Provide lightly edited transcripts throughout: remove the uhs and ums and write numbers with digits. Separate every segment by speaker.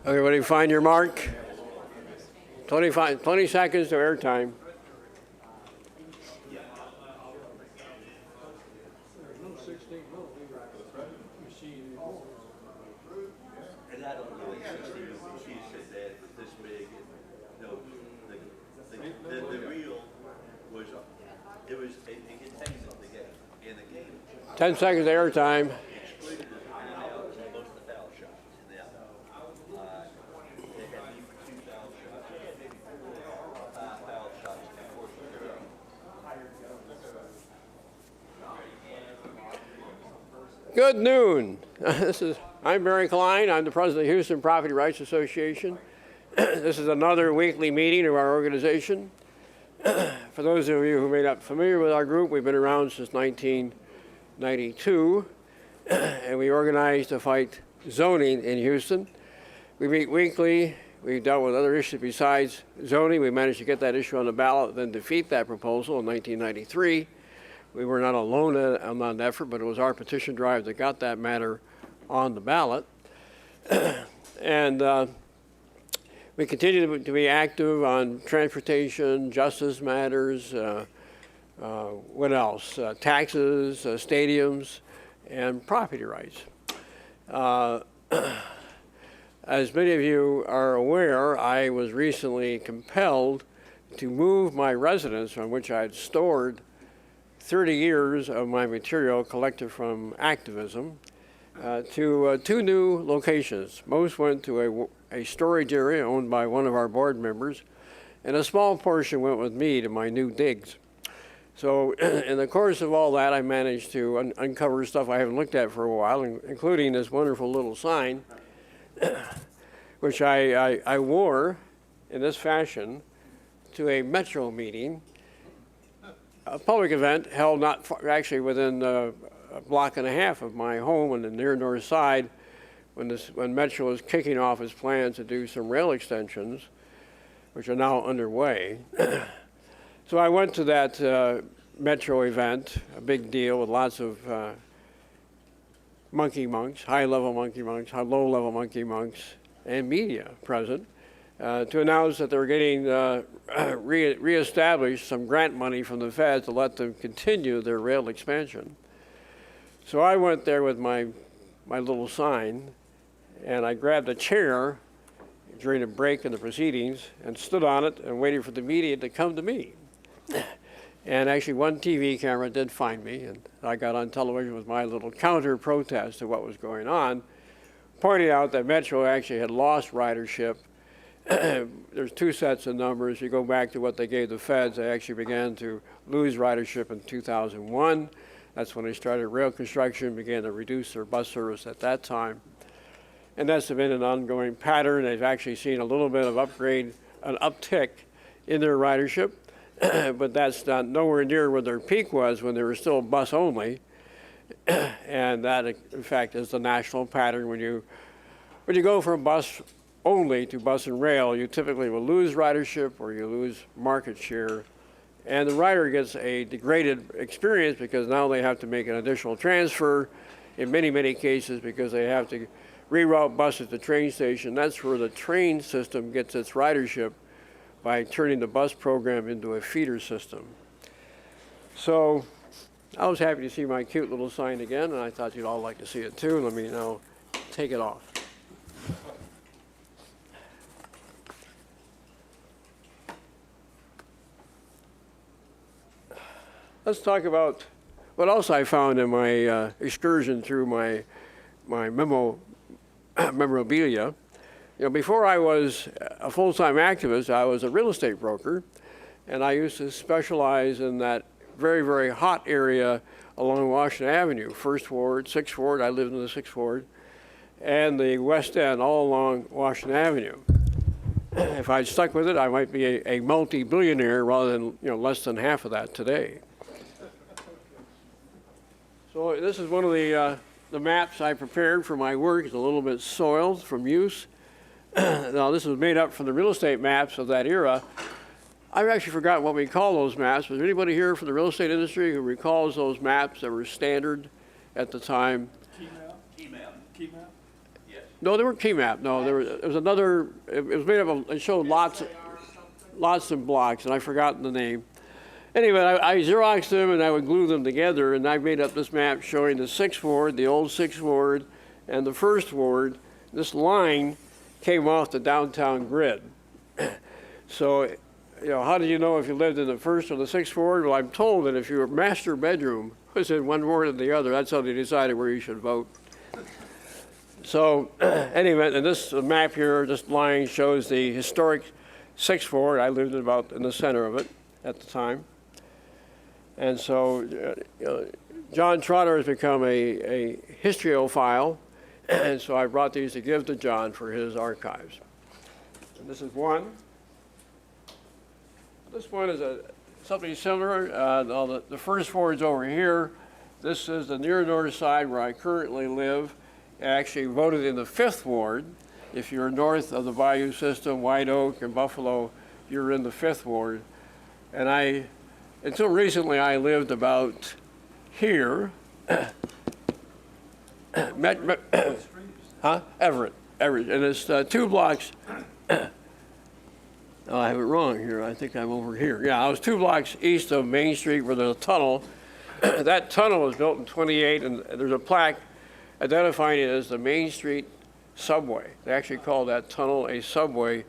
Speaker 1: Everybody find your mark. 20 seconds to airtime.
Speaker 2: It contains the game. In the game,
Speaker 1: 10 seconds to airtime.
Speaker 2: excluded most of the foul shots. They had 2 foul shots, maybe 4 foul shots in the course of the game.
Speaker 1: Good noon. I'm Barry Klein. I'm the president of the Houston Property Rights Association. This is another weekly meeting of our organization. For those of you who may not be familiar with our group, we've been around since 1992, and we organize to fight zoning in Houston. We meet weekly. We've dealt with other issues besides zoning. We managed to get that issue on the ballot, then defeat that proposal in 1993. We were not alone on that effort, but it was our petition drive that got that matter on the ballot. And we continue to be active on transportation, justice matters, what else? Taxes, stadiums, and property rights. As many of you are aware, I was recently compelled to move my residence from which I had stored 30 years of my material collected from activism to 2 new locations. Most went to a storage area owned by one of our board members, and a small portion went with me to my new digs. So in the course of all that, I managed to uncover stuff I haven't looked at for a while, including this wonderful little sign, which I wore in this fashion to a Metro meeting, a public event held not far, actually within a block and a half of my home on the near north side, when Metro was kicking off its plans to do some rail extensions, which are now underway. So I went to that Metro event, a big deal with lots of monkey monks, high-level monkey monks, low-level monkey monks, and media present, to announce that they were getting reestablished some grant money from the Fed to let them continue their rail expansion. So I went there with my little sign, and I grabbed a chair during a break in the proceedings and stood on it and waited for the media to come to me. And actually one TV camera did find me, and I got on television with my little counter protest to what was going on, pointing out that Metro actually had lost ridership. There's 2 sets of numbers. You go back to what they gave the feds, they actually began to lose ridership in 2001. That's when they started rail construction, began to reduce their bus service at that time. And that's been an ongoing pattern. They've actually seen a little bit of an uptick in their ridership, but that's not nowhere near where their peak was when they were still bus only. And that, in fact, is the national pattern. When you go from bus only to bus and rail, you typically will lose ridership or you lose market share. And the rider gets a degraded experience because now they have to make an additional transfer in many, many cases because they have to reroute buses to train station. That's where the train system gets its ridership, by turning the bus program into a feeder system. So I was happy to see my cute little sign again, and I thought you'd all like to see it too. Let me now take it off. Let's talk about what else I found in my excursion through my memorabilia. You know, before I was a full-time activist, I was a real estate broker, and I used to specialize in that very, very hot area along Washington Avenue, 1st Ward, 6th Ward, I lived in the 6th Ward, and the West End, all along Washington Avenue. If I'd stuck with it, I might be a multi-billionaire rather than, less than half of that today. So this is one of the maps I prepared for my work. It's a little bit soiled from use. Now, this was made up from the real estate maps of that era. I've actually forgotten what we call those maps. Was there anybody here from the real estate industry who recalls those maps that were standard at the time?
Speaker 2: Key map? Yes.
Speaker 1: No, they weren't key map. No, there was another. It was made of. It showed lots of blocks, and I've forgotten the name. Anyway, I Xeroxed them and I would glue them together, and I made up this map showing the 6th Ward, the old 6th Ward, and the 1st Ward. This line came off the downtown grid. So, you know, how did you know if you lived in the 1st or the 6th Ward? Well, I'm told that if your master bedroom was in one ward or the other, that's how they decided where you should vote. So, anyway, and this map here, this line shows the historic 6th Ward. I lived about in the center of it at the time. And so John Trotter has become a historiophile, and so I brought these to give to John for his archives. And this is one. This one is something similar. The 1st Ward's over here. This is the near north side where I currently live. I actually voted in the 5th Ward. If you're north of the Bayou system, White Oak and Buffalo, you're in the 5th Ward. And until recently, I lived about here. Everett, and it's 2 blocks. Oh, I have it wrong here. I think I'm over here. Yeah, I was 2 blocks east of Main Street where there's a tunnel. That tunnel was built in '28, and there's a plaque identifying it as the Main Street subway. They actually called that tunnel a subway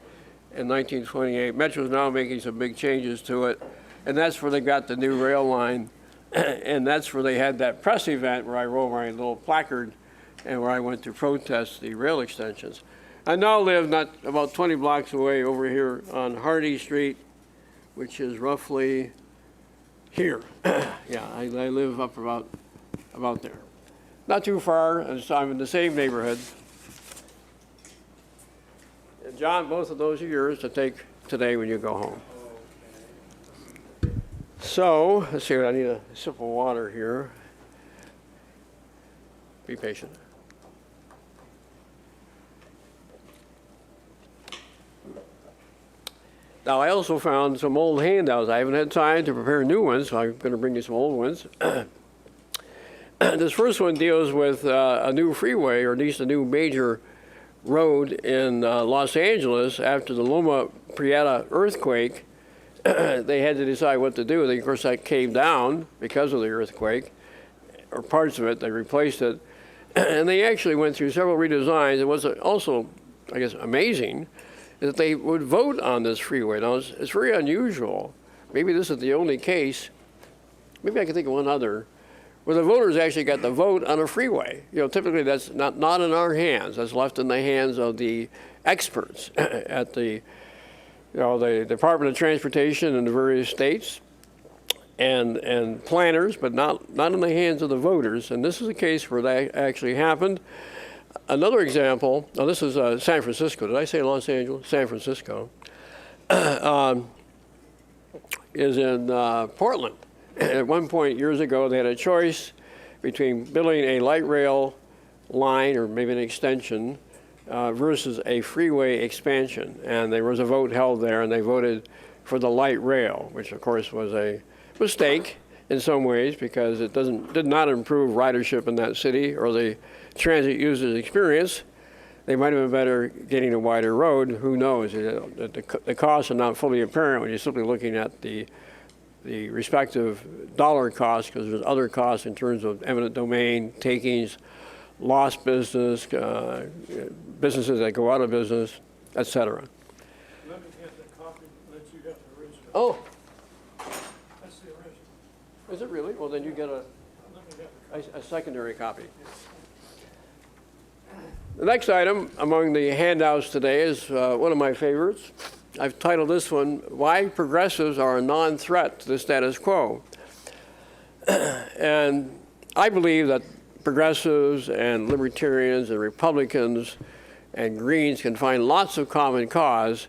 Speaker 1: in 1928. Metro's now making some big changes to it. And that's where they got the new rail line. And that's where they had that press event where I wrote my little placard and where I went to protest the rail extensions. I now live about 20 blocks away over here on Hardy Street, which is roughly here. Yeah, I live up about there. Not too far, and I'm in the same neighborhood. And John, both of those are yours to take today when you go home. So, let's see, I need a sip of water here. Be patient. Now, I also found some old handouts. I haven't had time to prepare new ones, so I'm going to bring you some old ones. This first one deals with a new freeway, or at least a new major road in Los Angeles after the Loma Prieta earthquake. They had to decide what to do. Of course, that came down because of the earthquake, or parts of it. They replaced it. And they actually went through several redesigns. It was also, I guess, amazing that they would vote on this freeway. Now, it's very unusual. Maybe this is the only case. Maybe I can think of one other where the voters actually got the vote on a freeway. You know, typically that's not in our hands. That's left in the hands of the experts at the Department of Transportation in the various states and planners, but not in the hands of the voters. And this is a case where that actually happened. Another example, now this is San Francisco. Did I say Los Angeles? San Francisco. Is in Portland. At one point years ago, they had a choice between building a light rail line or maybe an extension versus a freeway expansion. And there was a vote held there, and they voted for the light rail, which of course was a mistake in some ways because it did not improve ridership in that city or the transit users' experience. They might have been better getting a wider road. Who knows? The costs are not fully apparent when you're simply looking at the respective dollar costs, because there's other costs in terms of eminent domain, takings, lost business, businesses that go out of business, et cetera.
Speaker 3: Let me get the copy that you got the original.
Speaker 1: Oh,
Speaker 3: That's the original.
Speaker 1: is it really? Well, then you get a secondary copy. The next item among the handouts today is one of my favorites. I've titled this one, Why Progressives Are a Non-Threat to the Status Quo. And I believe that progressives and libertarians and Republicans and Greens can find lots of common cause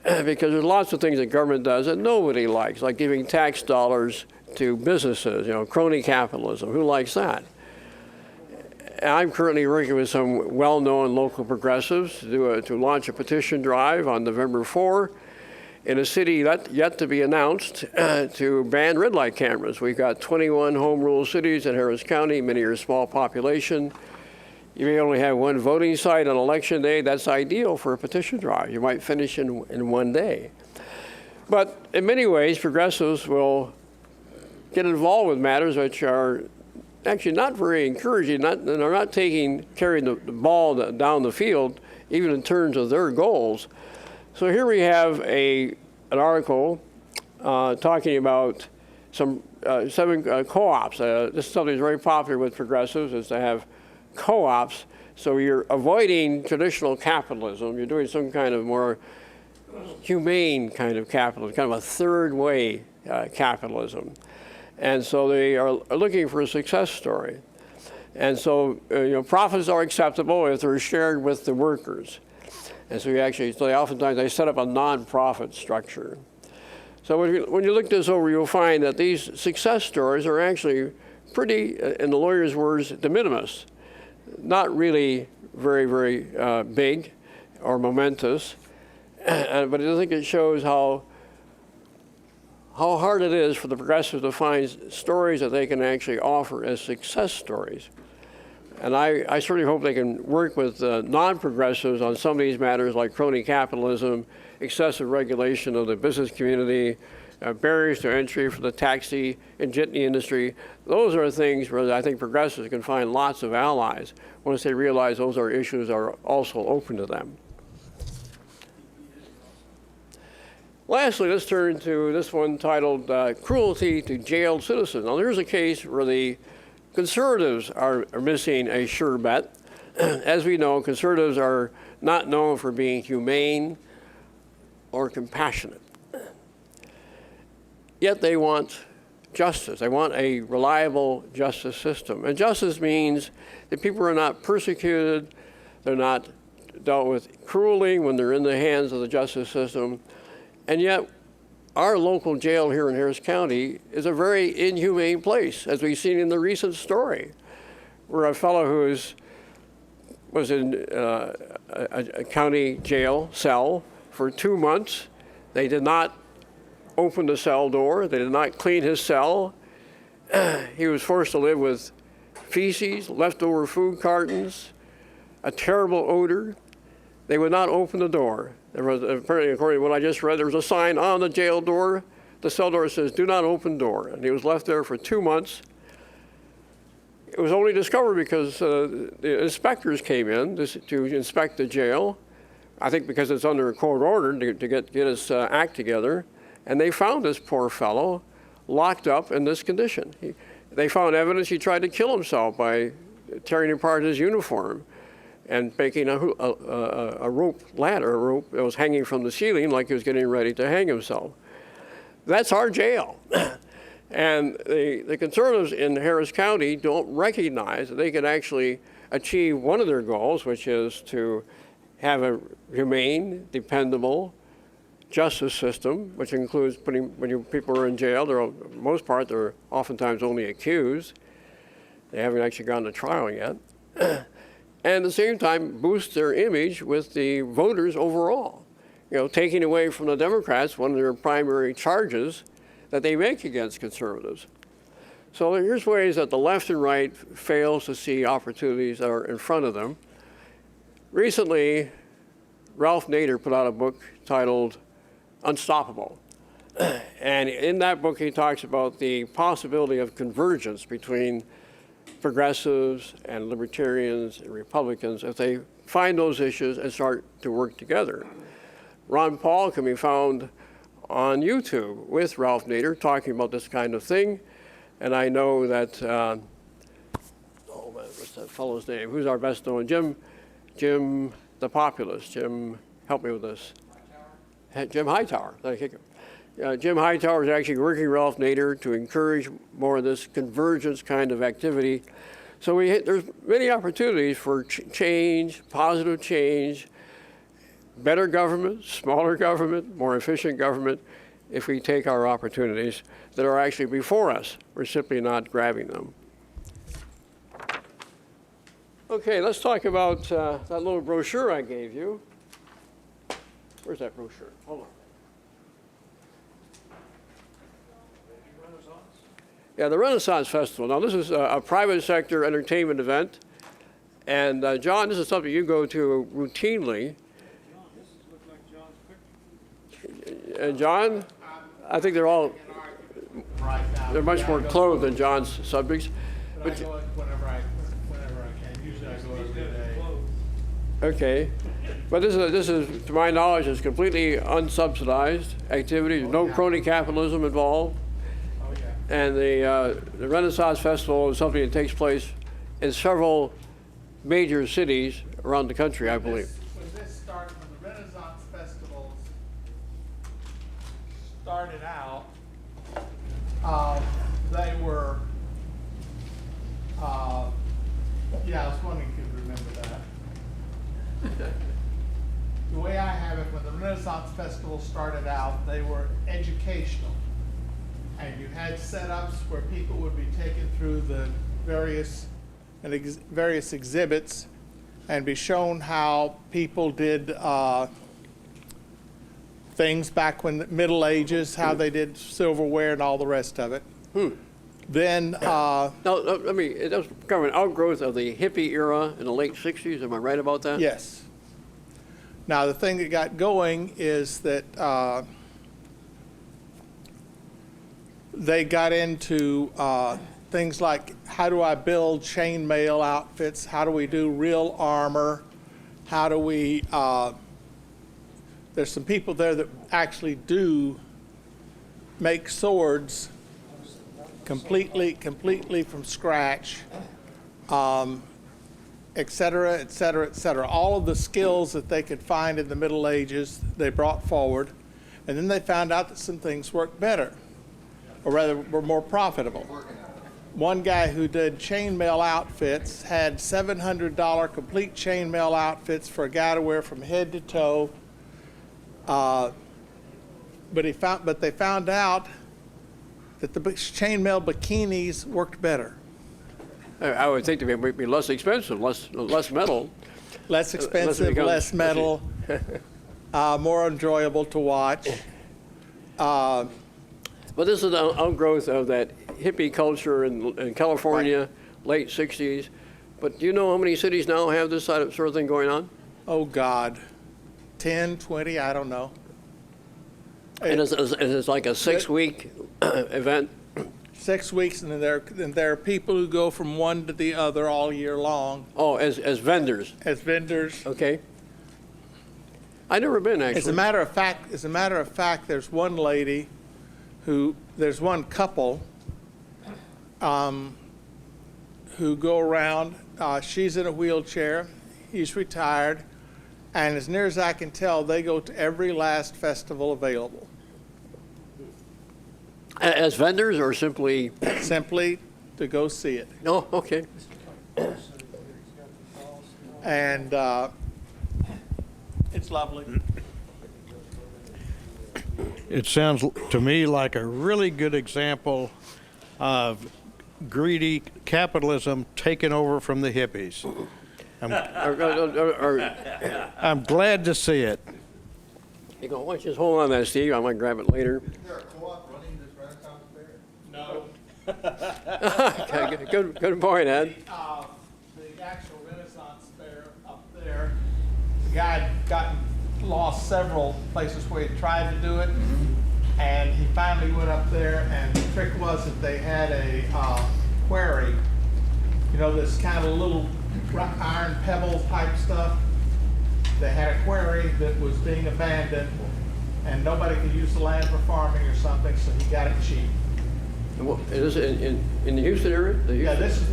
Speaker 1: because there's lots of things that government does that nobody likes, like giving tax dollars to businesses, crony capitalism. Who likes that? I'm currently working with some well-known local progressives to launch a petition drive on November 4 in a city yet to be announced to ban red light cameras. We've got 21 home rule cities in Harris County. Many are small population. You may only have one voting site on election day. That's ideal for a petition drive. You might finish in one day. But in many ways, progressives will get involved with matters which are actually not very encouraging. They're not carrying the ball down the field, even in terms of their goals. So here we have an article talking about some 7 co-ops. This is something that's very popular with progressives, is to have co-ops. So you're avoiding traditional capitalism. You're doing some kind of more humane kind of capitalism, kind of a third way capitalism. And so they are looking for a success story. And so profits are acceptable if they're shared with the workers. And so oftentimes they set up a nonprofit structure. So when you look this over, you'll find that these success stories are actually pretty, in the lawyer's words, de minimis. Not really very, very big or momentous. But I think it shows how hard it is for the progressives to find stories that they can actually offer as success stories. And I certainly hope they can work with non-progressives on some of these matters like crony capitalism, excessive regulation of the business community, barriers to entry for the taxi and jitney industry. Those are things where I think progressives can find lots of allies once they realize those are issues that are also open to them. Lastly, let's turn to this one titled Cruelty to Jailed Citizens. Now, there's a case where the conservatives are missing a sure bet. As we know, conservatives are not known for being humane or compassionate. Yet they want justice. They want a reliable justice system. And justice means that people are not persecuted, they're not dealt with cruelly when they're in the hands of the justice system. And yet, our local jail here in Harris County is a very inhumane place, as we've seen in the recent story, where a fellow who was in a county jail cell for 2 months. They did not open the cell door. They did not clean his cell. He was forced to live with feces, leftover food cartons, a terrible odor. They would not open the door. There was, apparently, according to what I just read, there was a sign on the jail door. The cell door says, "Do not open door." And he was left there for 2 months. It was only discovered because the inspectors came in to inspect the jail. I think because it's under a court order to get his act together. And they found this poor fellow locked up in this condition. They found evidence he tried to kill himself by tearing apart his uniform and making a rope ladder, that was hanging from the ceiling like he was getting ready to hang himself. That's our jail. And the conservatives in Harris County don't recognize that they can actually achieve one of their goals, which is to have a humane, dependable justice system, which includes when people are in jail, for the most part, they're oftentimes only accused. They haven't actually gone to trial yet. And at the same time, boost their image with the voters overall. Taking away from the Democrats one of their primary charges that they make against conservatives. So here's ways that the left and right fails to see opportunities that are in front of them. Recently, Ralph Nader put out a book titled Unstoppable. And in that book, he talks about the possibility of convergence between progressives and libertarians and Republicans if they find those issues and start to work together. Ron Paul can be found on YouTube with Ralph Nader talking about this kind of thing. And I know that, what's that fellow's name? Who's our best known? Jim the Populist. Jim, help me with this. Jim Hightower. Jim Hightower is actually working with Ralph Nader to encourage more of this convergence kind of activity. So there's many opportunities for change, positive change, better government, smaller government, more efficient government, if we take our opportunities that are actually before us. We're simply not grabbing them. Okay, let's talk about that little brochure I gave you. Where's that brochure? Hold on. Yeah, the Renaissance Festival. Now, this is a private sector entertainment event, And John, this is something you go to routinely.
Speaker 3: This looks like John's picture.
Speaker 1: And John, I think they're much more clothed than John's subjects.
Speaker 4: But I go whenever I can. Usually I go every day.
Speaker 1: Okay, but this is, to my knowledge, is completely unsubsidized activity. There's no crony capitalism involved.
Speaker 4: Oh, yeah.
Speaker 1: And the Renaissance Festival is something that takes place in several major cities around the country, I believe.
Speaker 4: When the Renaissance festivals started out, they were, yeah, I was wondering if you could remember that. The way I have it, when the Renaissance Festival started out, they were educational. And you had setups where people would be taken through the various exhibits and be shown how people did things back when the Middle Ages, how they did silverware and all the rest of it. Then,
Speaker 1: Now, I mean, it was kind of an outgrowth of the hippie era in the late 60s. Am I right about that?
Speaker 4: yes. Now, the thing that got going is that they got into things like, how do I build chainmail outfits? How do we do real armor? How do we, there's some people there that actually do make swords completely from scratch, et cetera, et cetera, et cetera. All of the skills that they could find in the Middle Ages, they brought forward. And then they found out that some things worked better, or rather were more profitable. One guy who did chainmail outfits had $700 complete chainmail outfits for a guy to wear from head to toe. But they found out that the chainmail bikinis worked better.
Speaker 1: I would think they would be less expensive, less metal.
Speaker 4: Less expensive, less metal, more enjoyable to watch.
Speaker 1: But this is an outgrowth of that hippie culture in California, late 60s. But do you know how many cities now have this sort of thing going on?
Speaker 4: Oh, God. 10, 20, I don't know.
Speaker 1: And it's like a 6-week event?
Speaker 4: 6 weeks, and there are people who go from one to the other all year long.
Speaker 1: Oh, as vendors?
Speaker 4: As vendors.
Speaker 1: Okay. I've never been, actually.
Speaker 4: As a matter of fact, there's one lady there's one couple who go around. She's in a wheelchair. He's retired. And as near as I can tell, they go to every last festival available.
Speaker 1: As vendors or simply?
Speaker 4: Simply to go see it.
Speaker 1: No, okay.
Speaker 4: And it's lovely.
Speaker 5: It sounds to me like a really good example of greedy capitalism taking over from the hippies. I'm glad to see it.
Speaker 1: You go, why don't you just hold on to that, Steve? I might grab it later.
Speaker 2: Is there a co-op running this Renaissance fair?
Speaker 4: No.
Speaker 1: Okay, good point, Ed.
Speaker 4: The actual Renaissance fair up there, the guy had lost several places where he tried to do it, and he finally went up there, and the trick was that they had a quarry, this kind of little iron pebble type stuff. They had a quarry that was being abandoned, and nobody could use the land for farming or something, so he got it cheap.
Speaker 1: Is this in the Houston area?
Speaker 4: Yeah, this is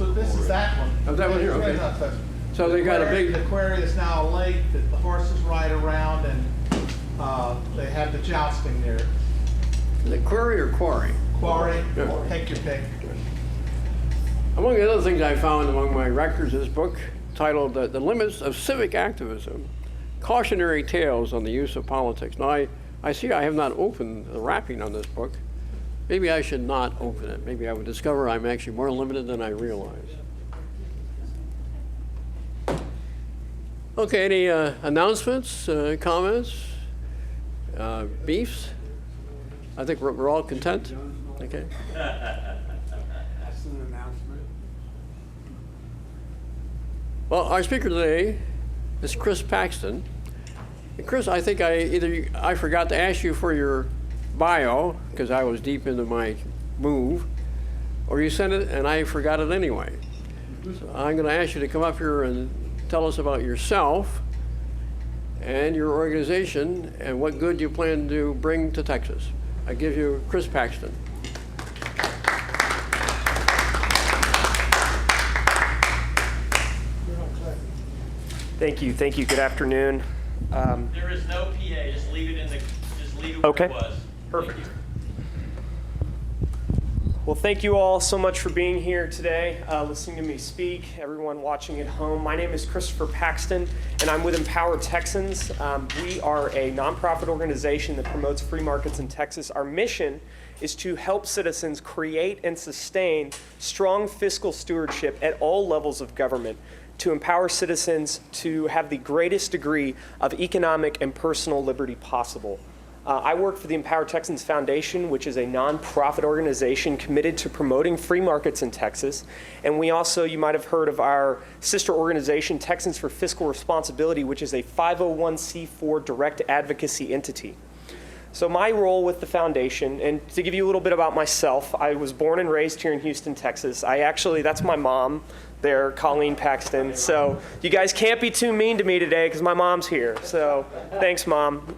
Speaker 4: that one.
Speaker 1: Oh, that one here, okay.
Speaker 4: Renaissance Festival.
Speaker 1: So they got a big...
Speaker 4: The quarry is now a lake that the horses ride around, and they have the jousting there.
Speaker 1: The quarry or quarry?
Speaker 4: Quarry,
Speaker 1: Yeah.
Speaker 4: take your pick.
Speaker 1: Among the other things I found among my records of this book, titled The Limits of Civic Activism, Cautionary Tales on the Use of Politics. Now, I see I have not opened the wrapping on this book. Maybe I should not open it. Maybe I would discover I'm actually more limited than I realize. Okay, any announcements, comments, beefs? I think we're all content. Okay.
Speaker 6: That's an announcement.
Speaker 1: Well, our speaker today is Chris Paxton. And Chris, I think I forgot to ask you for your bio because I was deep into my move, or you sent it and I forgot it anyway. So I'm going to ask you to come up here and tell us about yourself and your organization and what good you plan to bring to Texas. I give you Chris Paxton.
Speaker 6: Thank you. Good afternoon.
Speaker 7: There is no PA. Just leave it where
Speaker 6: Okay.
Speaker 7: it was.
Speaker 6: Perfect. Well, thank you all so much for being here today, listening to me speak, everyone watching at home. My name is Christopher Paxton, and I'm with Empower Texans. We are a nonprofit organization that promotes free markets in Texas. Our mission is to help citizens create and sustain strong fiscal stewardship at all levels of government, to empower citizens to have the greatest degree of economic and personal liberty possible. I work for the Empower Texans Foundation, which is a nonprofit organization committed to promoting free markets in Texas. And we also, you might have heard of our sister organization, Texans for Fiscal Responsibility, which is a 501c4 direct advocacy entity. So my role with the foundation, and to give you a little bit about myself, I was born and raised here in Houston, Texas. That's my mom there, Colleen Paxton. So you guys can't be too mean to me today because my mom's here. So thanks, Mom.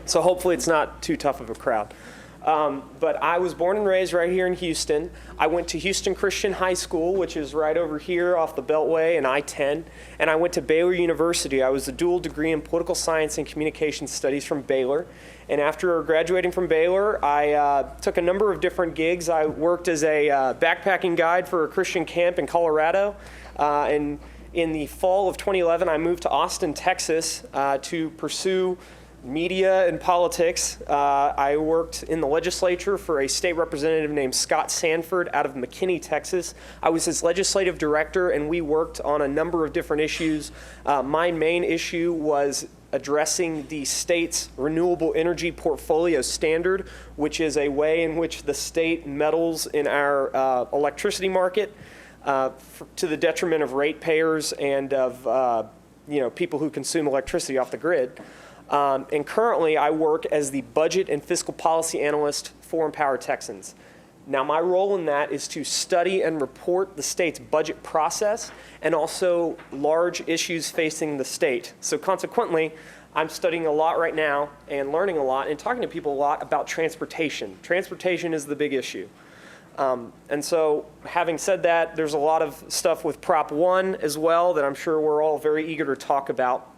Speaker 6: So hopefully it's not too tough of a crowd. But I was born and raised right here in Houston. I went to Houston Christian High School, which is right over here off the Beltway and I-10. And I went to Baylor University. I was a dual degree in political science and communication studies from Baylor. And after graduating from Baylor, I took a number of different gigs. I worked as a backpacking guide for a Christian camp in Colorado. And in the fall of 2011, I moved to Austin, Texas to pursue media and politics. I worked in the legislature for a state representative named Scott Sanford out of McKinney, Texas. I was his legislative director, and we worked on a number of different issues. My main issue was addressing the state's renewable energy portfolio standard, which is a way in which the state meddles in our electricity market to the detriment of ratepayers and of people who consume electricity off the grid. And currently, I work as the budget and fiscal policy analyst for Empower Texans. Now, my role in that is to study and report the state's budget process and also large issues facing the state. So consequently, I'm studying a lot right now and learning a lot and talking to people a lot about transportation. Transportation is the big issue. And so having said that, there's a lot of stuff with Prop 1 as well that I'm sure we're all very eager to talk about.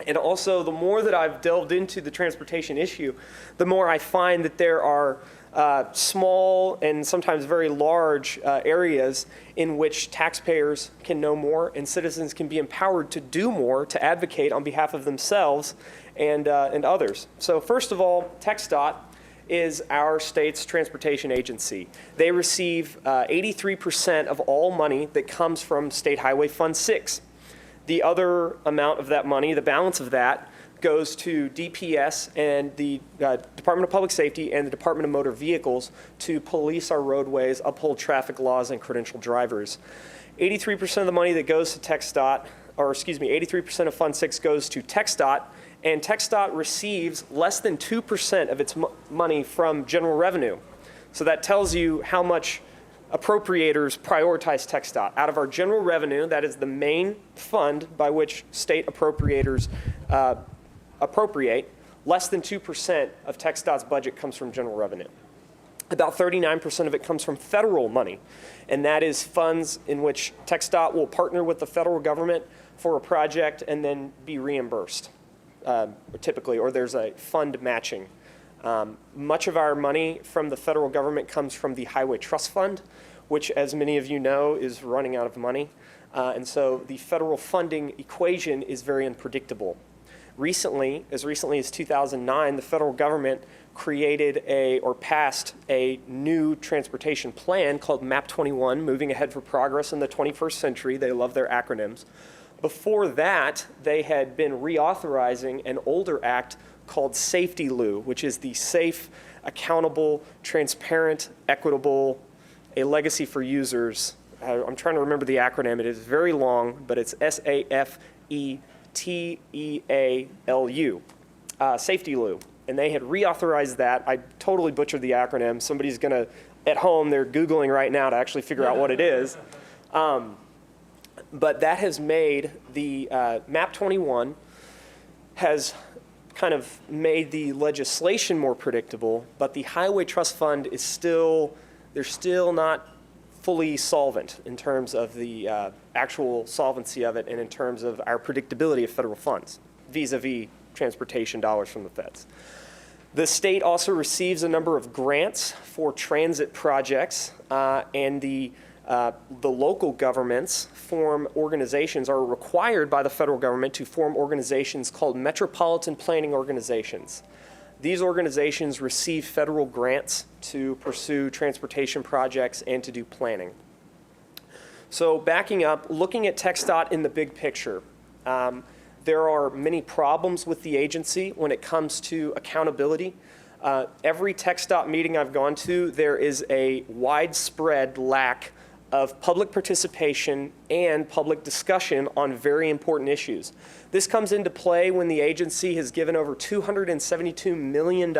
Speaker 6: And also, the more that I've delved into the transportation issue, the more I find that there are small and sometimes very large areas in which taxpayers can know more and citizens can be empowered to do more to advocate on behalf of themselves and others. So first of all, TxDOT is our state's transportation agency. They receive 83% of all money that comes from State Highway Fund 6. The other amount of that money, the balance of that, goes to DPS and the Department of Public Safety and the Department of Motor Vehicles to police our roadways, uphold traffic laws, and credential drivers. 83% of the money that goes to TxDOT, 83% of Fund 6 goes to TxDOT, and TxDOT receives less than 2% of its money from general revenue. So that tells you how much appropriators prioritize TxDOT. Out of our general revenue, that is the main fund by which state appropriators appropriate, less than 2% of TxDOT's budget comes from general revenue. About 39% of it comes from federal money, and that is funds in which TxDOT will partner with the federal government for a project and then be reimbursed, typically, or there's a fund matching. Much of our money from the federal government comes from the Highway Trust Fund, which, as many of you know, is running out of money. And so the federal funding equation is very unpredictable. Recently, as recently as 2009, the federal government created passed a new transportation plan called MAP 21, Moving Ahead for Progress in the 21st Century. They love their acronyms. Before that, they had been reauthorizing an older act called Safety Lou, which is the safe, accountable, transparent, equitable, a legacy for users I'm trying to remember the acronym. It is very long, but it's SAFETEALU, Safety Lou. And they had reauthorized that. I totally butchered the acronym. Somebody's going to, at home, they're Googling right now to actually figure out what it is. But that has made the MAP 21 has kind of made the legislation more predictable, but the Highway Trust Fund is still, they're still not fully solvent in terms of the actual solvency of it and in terms of our predictability of federal funds vis-a-vis transportation dollars from the feds. The state also receives a number of grants for transit projects, and the local governments form organizations, are required by the federal government to form organizations called metropolitan planning organizations. These organizations receive federal grants to pursue transportation projects and to do planning. So backing up, looking at TxDOT in the big picture, there are many problems with the agency when it comes to accountability. Every TxDOT meeting I've gone to, there is a widespread lack of public participation and public discussion on very important issues. This comes into play when the agency has given over $272 million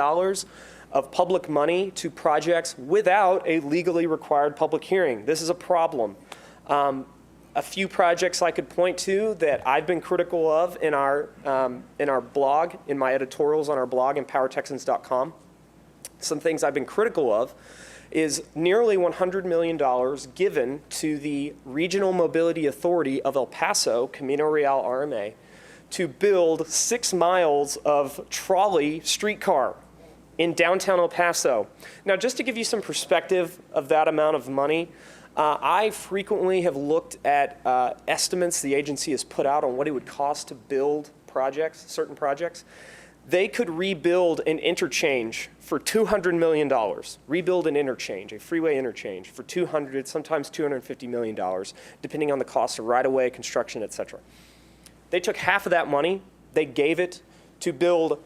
Speaker 6: of public money to projects without a legally required public hearing. This is a problem. A few projects I could point to that I've been critical of in our blog, in my editorials on our blog, empowertexans.com. Some things I've been critical of is nearly $100 million given to the Regional Mobility Authority of El Paso, Camino Real RMA, to build 6 miles of trolley streetcar in downtown El Paso. Now, just to give you some perspective of that amount of money, I frequently have looked at estimates the agency has put out on what it would cost to build projects, certain projects. They could rebuild an interchange for $200 million. Rebuild an interchange, a freeway interchange, for $200, sometimes $250 million, depending on the cost of right-of-way, construction, et cetera. They took half of that money, they gave it to build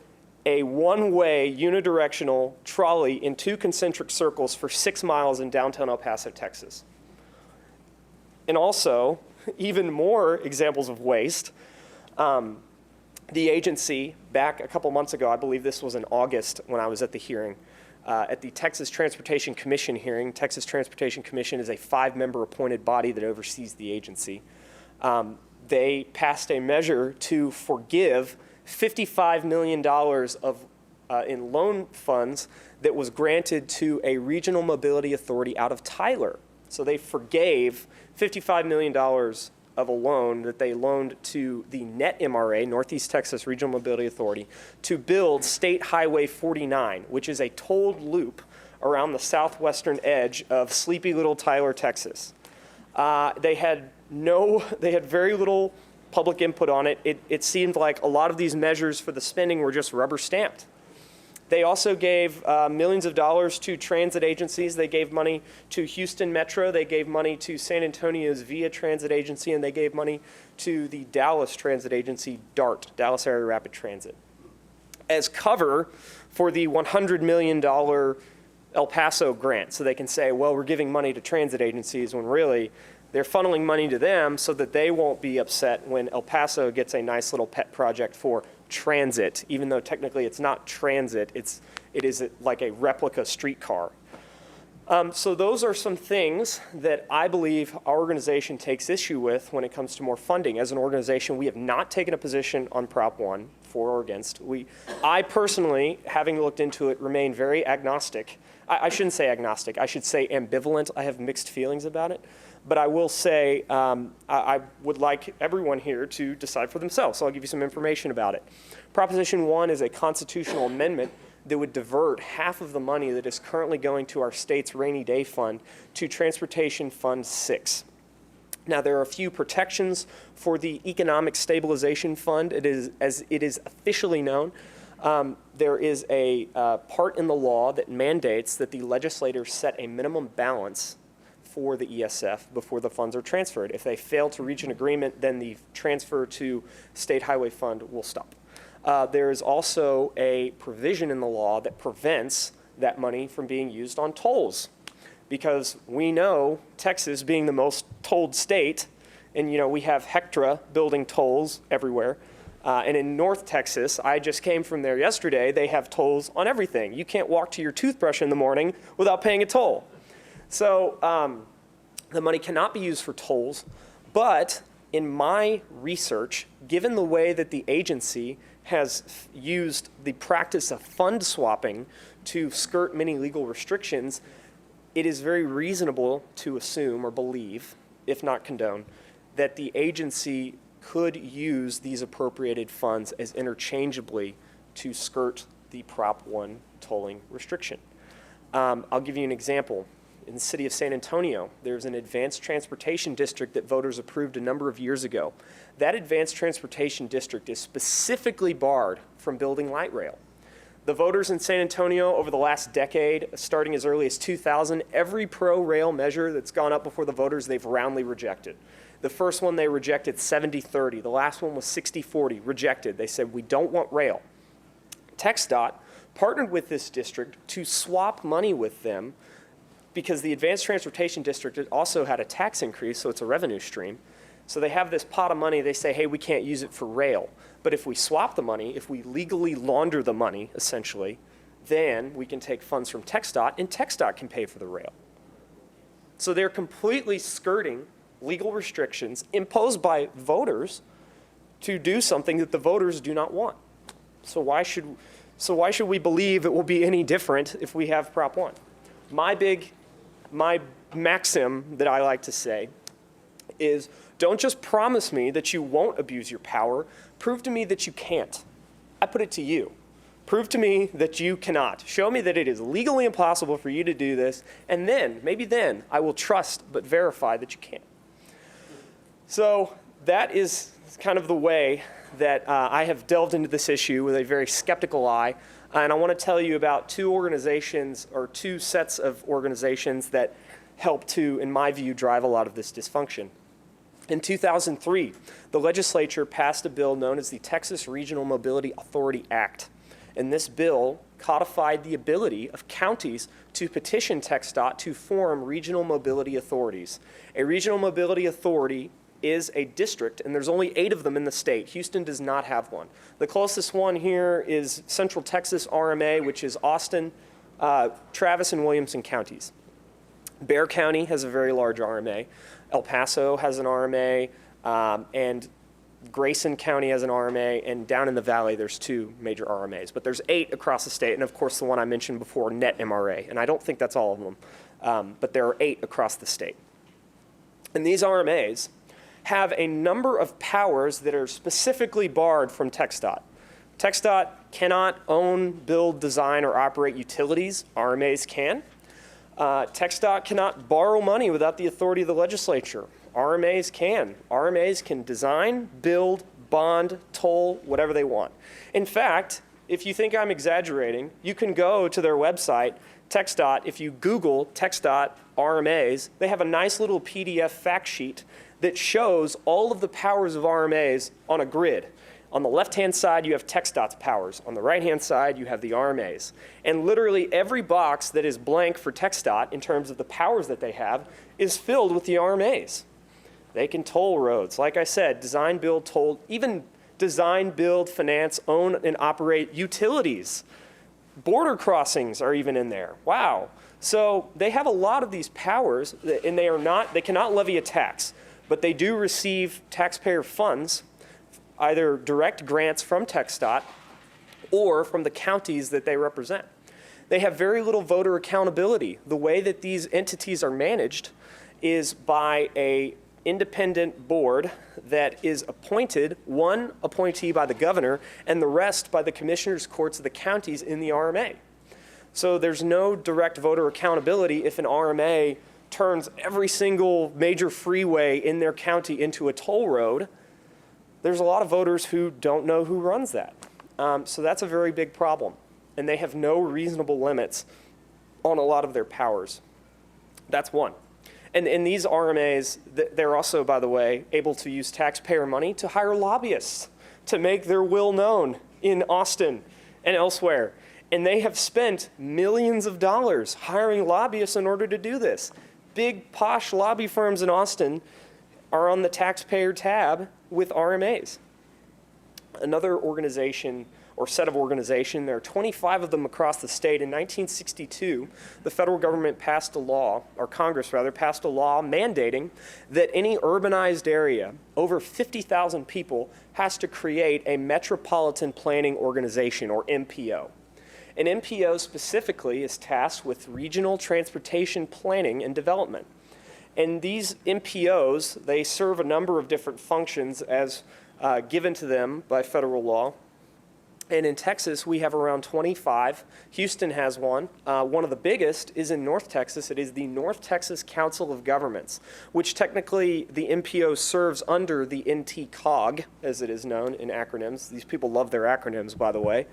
Speaker 6: a one-way unidirectional trolley in 2 concentric circles for 6 miles in downtown El Paso, Texas. And also, even more examples of waste, the agency, back a couple months ago, I believe this was in August when I was at the hearing, at the Texas Transportation Commission hearing. Texas Transportation Commission is a 5-member appointed body that oversees the agency. They passed a measure to forgive $55 million of in loan funds that was granted to a regional mobility authority out of Tyler. So they forgave $55 million of a loan that they loaned to the NET-MRA, Northeast Texas Regional Mobility Authority, to build State Highway 49, which is a tolled loop around the southwestern edge of sleepy little Tyler, Texas. They had very little public input on it. It seemed like a lot of these measures for the spending were just rubber stamped. They also gave millions of dollars to transit agencies. They gave money to Houston Metro. They gave money to San Antonio's VIA Transit Agency, and they gave money to the Dallas Transit Agency, DART, Dallas Area Rapid Transit, as cover for the $100 million El Paso grant. So they can say, well, we're giving money to transit agencies, when really they're funneling money to them so that they won't be upset when El Paso gets a nice little pet project for transit, even though technically it's not transit, it is like a replica streetcar. So those are some things that I believe our organization takes issue with when it comes to more funding. As an organization, we have not taken a position on Prop 1, for or against. I personally, having looked into it, remain very agnostic. I shouldn't say agnostic, I should say ambivalent. I have mixed feelings about it. But I will say I would like everyone here to decide for themselves, so I'll give you some information about it. Proposition 1 is a constitutional amendment that would divert half of the money that is currently going to our state's rainy day fund to Transportation Fund 6. Now, there are a few protections for the Economic Stabilization Fund. As it is officially known, there is a part in the law that mandates that the legislators set a minimum balance for the ESF before the funds are transferred. If they fail to reach an agreement, then the transfer to State Highway Fund will stop. There is also a provision in the law that prevents that money from being used on tolls, because we know Texas being the most tolled state, and we have HPRA building tolls everywhere. And in North Texas, I just came from there yesterday, they have tolls on everything. You can't walk to your toothbrush in the morning without paying a toll. So the money cannot be used for tolls, but in my research, given the way that the agency has used the practice of fund swapping to skirt many legal restrictions, it is very reasonable to assume or believe, if not condone, that the agency could use these appropriated funds as interchangeably to skirt the Prop 1 tolling restriction. I'll give you an example. In the city of San Antonio, there's an advanced transportation district that voters approved a number of years ago. That advanced transportation district is specifically barred from building light rail. The voters in San Antonio over the last decade, starting as early as 2000, every pro-rail measure that's gone up before the voters, they've roundly rejected. The first one they rejected 70-30. The last one was 60-40, rejected. They said, we don't want rail. TxDOT partnered with this district to swap money with them because the Advanced Transportation District also had a tax increase, so it's a revenue stream. So they have this pot of money, they say, hey, we can't use it for rail. But if we swap the money, if we legally launder the money, essentially, then we can take funds from TxDOT, and TxDOT can pay for the rail. So they're completely skirting legal restrictions imposed by voters to do something that the voters do not want. So why should we believe it will be any different if we have Prop 1? My maxim that I like to say is, don't just promise me that you won't abuse your power, prove to me that you can't. I put it to you. Prove to me that you cannot. Show me that it is legally impossible for you to do this, and then, maybe then, I will trust but verify that you can. So that is kind of the way that I have delved into this issue with a very skeptical eye. And I want to tell you about two organizations, or two sets of organizations that help to, in my view, drive a lot of this dysfunction. In 2003, the legislature passed a bill known as the Texas Regional Mobility Authority Act. And this bill codified the ability of counties to petition TxDOT to form regional mobility authorities. A regional mobility authority is a district, and there's only 8 of them in the state. Houston does not have one. The closest one here is Central Texas RMA, which is Austin, Travis, and Williamson counties. Bexar County has a very large RMA. El Paso has an RMA, and Grayson County has an RMA, and down in the valley there's 2 major RMAs. But there's 8 across the state, and of course the one I mentioned before, Net MRA, and I don't think that's all of them, but there are 8 across the state. And these RMAs have a number of powers that are specifically barred from TxDOT. TxDOT cannot own, build, design, or operate utilities. RMAs can. TxDOT cannot borrow money without the authority of the legislature. RMAs can. RMAs can design, build, bond, toll, whatever they want. In fact, if you think I'm exaggerating, you can go to their website, TxDOT. If you Google TxDOT RMAs, they have a nice little PDF fact sheet that shows all of the powers of RMAs on a grid. On the left-hand side, you have TxDOT's powers. On the right-hand side, you have the RMAs. And literally every box that is blank for TxDOT in terms of the powers that they have is filled with the RMAs. They can toll roads. Like I said, design, build, toll, even design, build, finance, own, and operate utilities. Border crossings are even in there. Wow. So they have a lot of these powers, and they cannot levy a tax, but they do receive taxpayer funds, either direct grants from TxDOT or from the counties that they represent. They have very little voter accountability. The way that these entities are managed is by an independent board that is appointed, one appointee by the governor and the rest by the commissioners' courts of the counties in the RMA. So there's no direct voter accountability if an RMA turns every single major freeway in their county into a toll road. There's a lot of voters who don't know who runs that. So that's a very big problem. And they have no reasonable limits on a lot of their powers. That's one. And in these RMAs, they're also, by the way, able to use taxpayer money to hire lobbyists to make their will known in Austin and elsewhere. And they have spent millions of dollars hiring lobbyists in order to do this. Big, posh lobby firms in Austin are on the taxpayer tab with RMAs. Another organization or set of organization, there are 25 of them across the state. In 1962, the federal government passed a law, or Congress rather, passed a law mandating that any urbanized area over 50,000 people has to create a metropolitan planning organization, or MPO. An MPO specifically is tasked with regional transportation planning and development. And these MPOs, they serve a number of different functions as given to them by federal law. And in Texas, we have around 25. Houston has one. One of the biggest is in North Texas. It is the North Texas Council of Governments, which technically the MPO serves under the NTCOG, as it is known in acronyms. These people love their acronyms, by the way.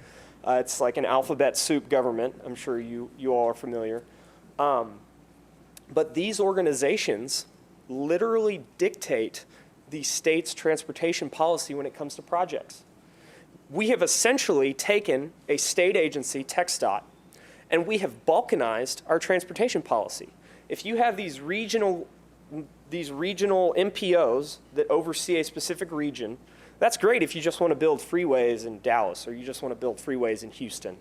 Speaker 6: It's like an alphabet soup government. I'm sure you all are familiar. But these organizations literally dictate the state's transportation policy when it comes to projects. We have essentially taken a state agency, TxDOT, and we have balkanized our transportation policy. If you have these regional MPOs that oversee a specific region, that's great if you just want to build freeways in Dallas or you just want to build freeways in Houston.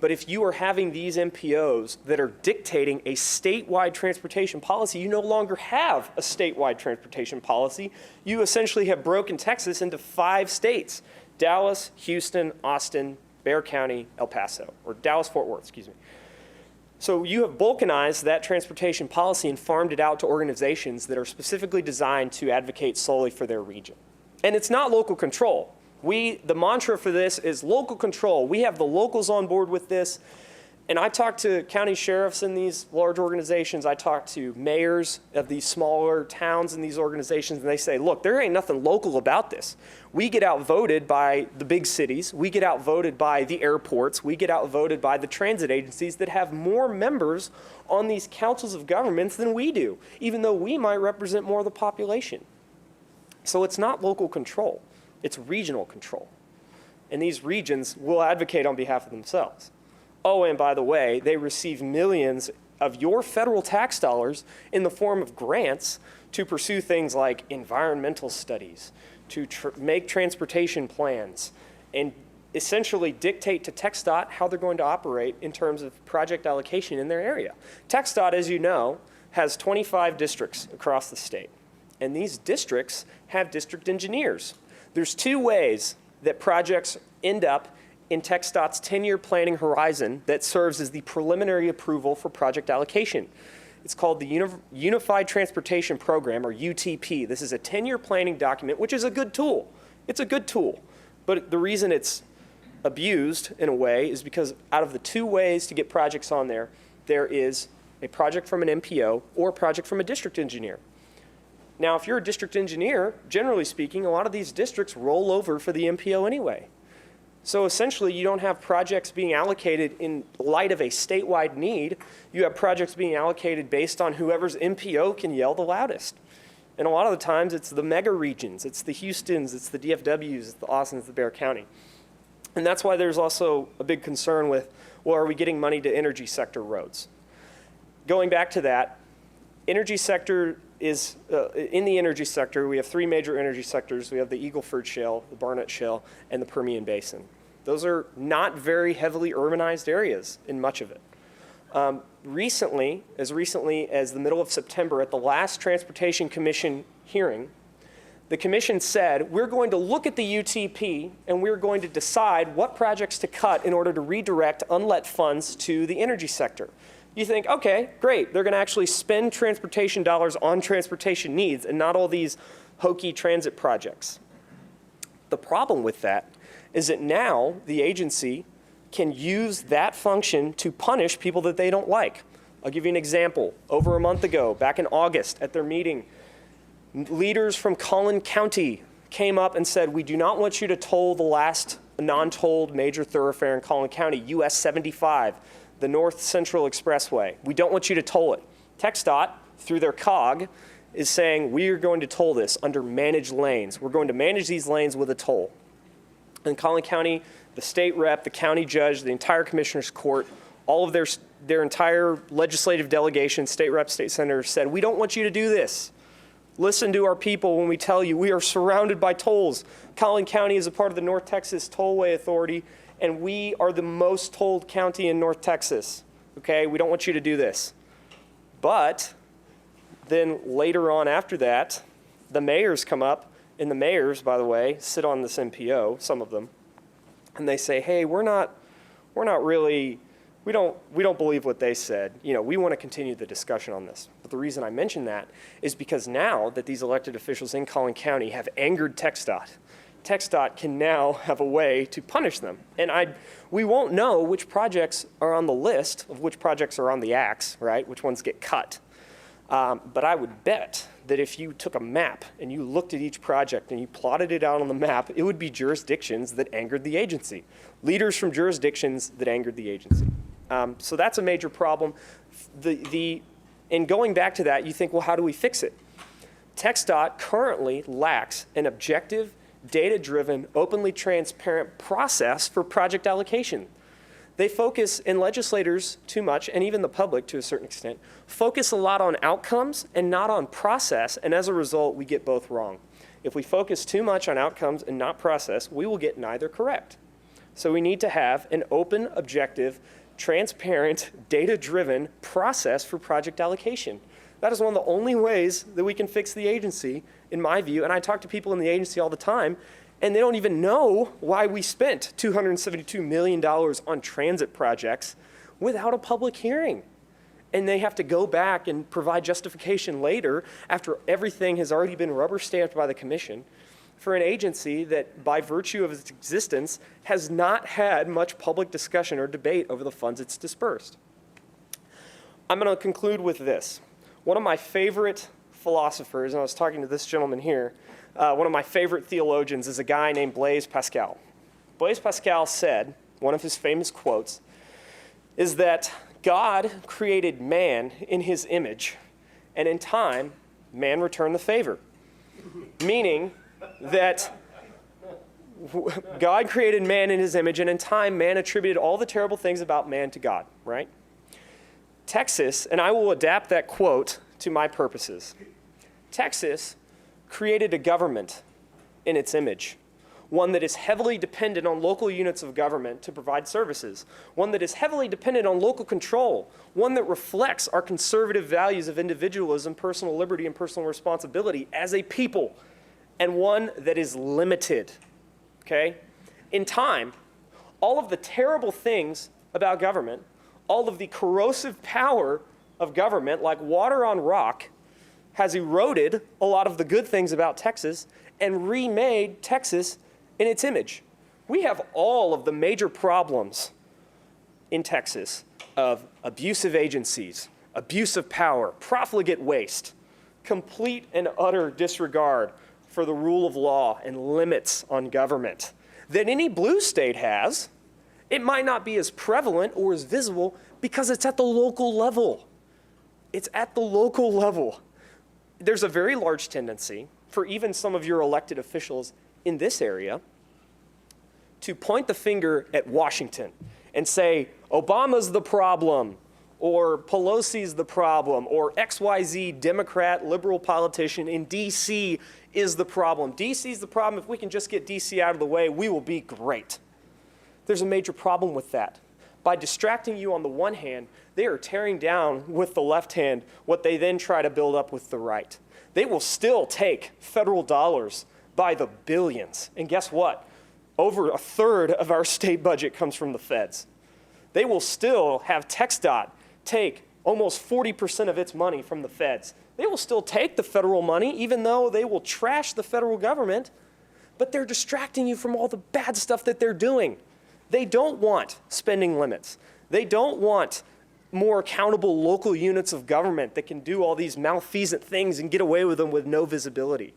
Speaker 6: But if you are having these MPOs that are dictating a statewide transportation policy, you no longer have a statewide transportation policy. You essentially have broken Texas into 5 states: Dallas, Houston, Austin, Bexar County, El Paso, or Dallas-Fort Worth, excuse me. So you have balkanized that transportation policy and farmed it out to organizations that are specifically designed to advocate solely for their region. And it's not local control. The mantra for this is local control. We have the locals on board with this. And I talk to county sheriffs in these large organizations. I talk to mayors of these smaller towns in these organizations, and they say, look, there ain't nothing local about this. We get outvoted by the big cities. We get outvoted by the airports. We get outvoted by the transit agencies that have more members on these councils of governments than we do, even though we might represent more of the population. So it's not local control. It's regional control. And these regions will advocate on behalf of themselves. Oh, and by the way, they receive millions of your federal tax dollars in the form of grants to pursue things like environmental studies, to make transportation plans, and essentially dictate to TxDOT how they're going to operate in terms of project allocation in their area. TxDOT, as you know, has 25 districts across the state. And these districts have district engineers. There's 2 ways that projects end up in TxDOT's 10-year planning horizon that serves as the preliminary approval for project allocation. It's called the Unified Transportation Program, or UTP. This is a 10-year planning document, which is a good tool. It's a good tool. But the reason it's abused in a way is because out of the 2 ways to get projects on there, there is a project from an MPO or a project from a district engineer. Now, if you're a district engineer, generally speaking, a lot of these districts roll over for the MPO anyway. So essentially, you don't have projects being allocated in light of a statewide need. You have projects being allocated based on whoever's MPO can yell the loudest. And a lot of the times, it's the mega regions. It's the Houstons, it's the DFWs, it's the Austins, the Bexar County. And that's why there's also a big concern with, well, are we getting money to energy sector roads? Going back to that, energy sector is, in the energy sector, we have 3 major energy sectors. We have the Eagle Ford Shale, the Barnett Shale, and the Permian Basin. Those are not very heavily urbanized areas in much of it. Recently as the middle of September, at the last Transportation Commission hearing, the commission said, we're going to look at the UTP and we're going to decide what projects to cut in order to redirect unlet funds to the energy sector. You think, okay, great. They're going to actually spend transportation dollars on transportation needs and not all these hokey transit projects. The problem with that is that now the agency can use that function to punish people that they don't like. I'll give you an example. Over a month ago, back in August at their meeting, leaders from Collin County came up and said, we do not want you to toll the last non-tolled major thoroughfare in Collin County, US 75. The North Central Expressway. We don't want you to toll it. TxDOT, through their COG, is saying we are going to toll this under managed lanes. We're going to manage these lanes with a toll. And Collin County the state rep, the county judge, the entire commissioner's court, all of their entire legislative delegation, state reps, state senators said, we don't want you to do this. Listen to our people when we tell you we are surrounded by tolls. Collin County is a part of the North Texas Tollway Authority, and we are the most tolled county in North Texas. Okay, we don't want you to do this. But then later on after that, the mayors come up, and the mayors, by the way, sit on this MPO, some of them, and they say, hey, we don't believe what they said. We want to continue the discussion on this. But the reason I mention that is because now that these elected officials in Collin County have angered TxDOT, TxDOT can now have a way to punish them. And we won't know which projects are on the list of which projects are on the axe, right? Which ones get cut. But I would bet that if you took a map and you looked at each project and you plotted it out on the map, it would be jurisdictions that angered the agency. Leaders from jurisdictions that angered the agency. So that's a major problem. And going back to that, you think, well, how do we fix it? TxDOT currently lacks an objective, data-driven, openly transparent process for project allocation. They focus, and legislators too much, and even the public to a certain extent, focus a lot on outcomes and not on process, and as a result, we get both wrong. If we focus too much on outcomes and not process, we will get neither correct. So we need to have an open, objective, transparent, data-driven process for project allocation. That is one of the only ways that we can fix the agency, in my view, and I talk to people in the agency all the time, and they don't even know why we spent $272 million on transit projects without a public hearing. And they have to go back and provide justification later after everything has already been rubber stamped by the commission for an agency that, by virtue of its existence, has not had much public discussion or debate over the funds it's dispersed. I'm going to conclude with this. One of my favorite philosophers, and I was talking to this gentleman here, one of my favorite theologians is a guy named Blaise Pascal. Blaise Pascal said, one of his famous quotes, is that God created man in his image, and in time, man returned the favor. Meaning that God created man in his image, and in time, man attributed all the terrible things about man to God, right? Texas, and I will adapt that quote to my purposes. Texas created a government in its image, one that is heavily dependent on local units of government to provide services, one that is heavily dependent on local control, one that reflects our conservative values of individualism, personal liberty, and personal responsibility as a people, and one that is limited, okay? In time, all of the terrible things about government, all of the corrosive power of government, like water on rock, has eroded a lot of the good things about Texas and remade Texas in its image. We have all of the major problems in Texas of abusive agencies, abuse of power, profligate waste, complete and utter disregard for the rule of law and limits on government that any blue state has. It might not be as prevalent or as visible because it's at the local level. It's at the local level. There's a very large tendency for even some of your elected officials in this area to point the finger at Washington and say, Obama's the problem, or Pelosi's the problem, or XYZ Democrat liberal politician in D.C. is the problem. D.C.'s the problem. If we can just get D.C. out of the way, we will be great. There's a major problem with that. By distracting you on the one hand, they are tearing down with the left hand what they then try to build up with the right. They will still take federal dollars by the billions. And guess what? Over a third of our state budget comes from the feds. They will still have TxDOT take almost 40% of its money from the feds. They will still take the federal money, even though they will trash the federal government, but they're distracting you from all the bad stuff that they're doing. They don't want spending limits. They don't want more accountable local units of government that can do all these malfeasant things and get away with them with no visibility.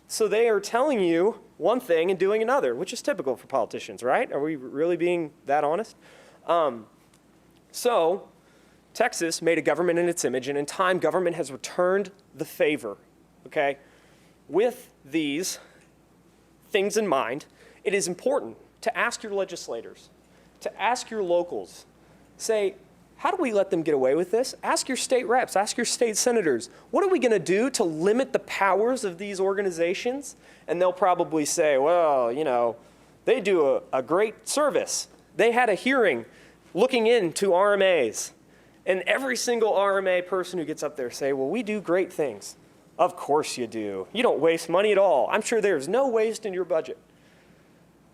Speaker 6: So they are telling you one thing and doing another, which is typical for politicians, right? Are we really being that honest? So Texas made a government in its image, and in time, government has returned the favor, okay? With these things in mind, it is important to ask your legislators, to ask your locals, say, how do we let them get away with this? Ask your state reps, ask your state senators, what are we going to do to limit the powers of these organizations? And they'll probably say, well, you know, they do a great service. They had a hearing looking into RMAs. And every single RMA person who gets up there say, well, we do great things. Of course you do. You don't waste money at all. I'm sure there's no waste in your budget.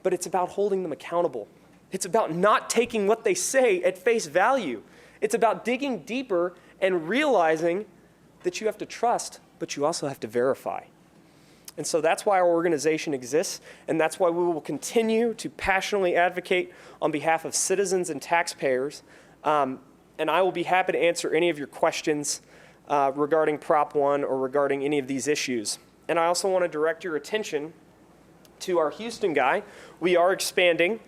Speaker 6: But it's about holding them accountable. It's about not taking what they say at face value. It's about digging deeper and realizing that you have to trust, but you also have to verify. And so that's why our organization exists, and that's why we will continue to passionately advocate on behalf of citizens and taxpayers. And I will be happy to answer any of your questions regarding Prop 1 or regarding any of these issues. And I also want to direct your attention to our Houston guy. We are expanding.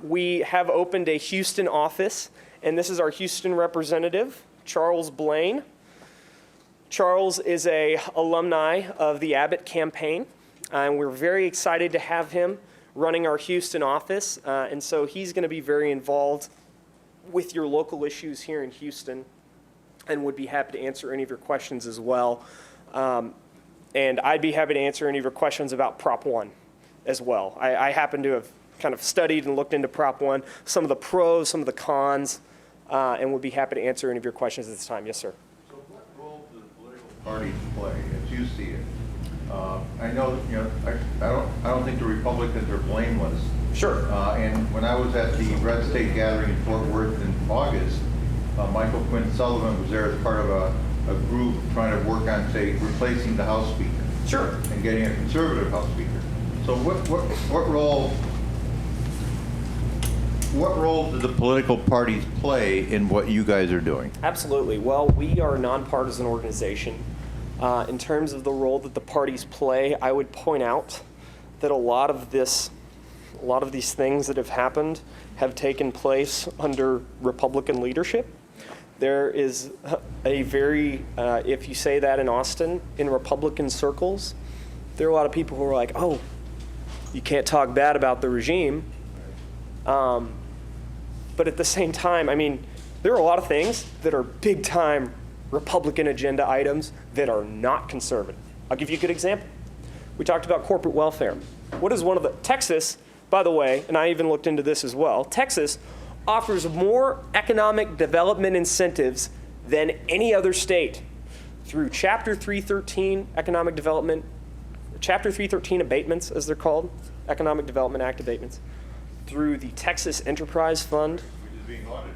Speaker 6: We have opened a Houston office, and this is our Houston representative, Charles Blaine. Charles is a alumni of the Abbott campaign, and we're very excited to have him running our Houston office. And so he's going to be very involved with your local issues here in Houston and would be happy to answer any of your questions as well. And I'd be happy to answer any of your questions about Prop 1 as well. I happen to have kind of studied and looked into Prop 1, some of the pros, some of the cons, and would be happy to answer any of your questions at this time. Yes, sir.
Speaker 8: So what role do the political parties play as you see it? I know, you know, I don't think the Republicans are blameless.
Speaker 6: Sure.
Speaker 8: And when I was at the Red State Gathering in Fort Worth in August, Michael Quinn Sullivan was there as part of a group trying to work on, say, replacing the House Speaker.
Speaker 6: Sure.
Speaker 8: And getting a conservative House Speaker. So what role do the political parties play in what you guys are doing?
Speaker 6: Absolutely. Well, we are a nonpartisan organization. In terms of the role that the parties play, I would point out that a lot of these things that have happened have taken place under Republican leadership. There is a very, if you say that in Austin, in Republican circles, there are a lot of people who are like, oh, you can't talk bad about the regime. But at the same time, I mean, there are a lot of things that are big time Republican agenda items that are not conservative. I'll give you a good example. We talked about corporate welfare. What is one of the, Texas, by the way, and I even looked into this as well, Texas offers more economic development incentives than any other state through Chapter 313 economic development, Chapter 313 abatements, as they're called, Economic Development Act abatements, through the Texas Enterprise Fund.
Speaker 8: Which is being audited.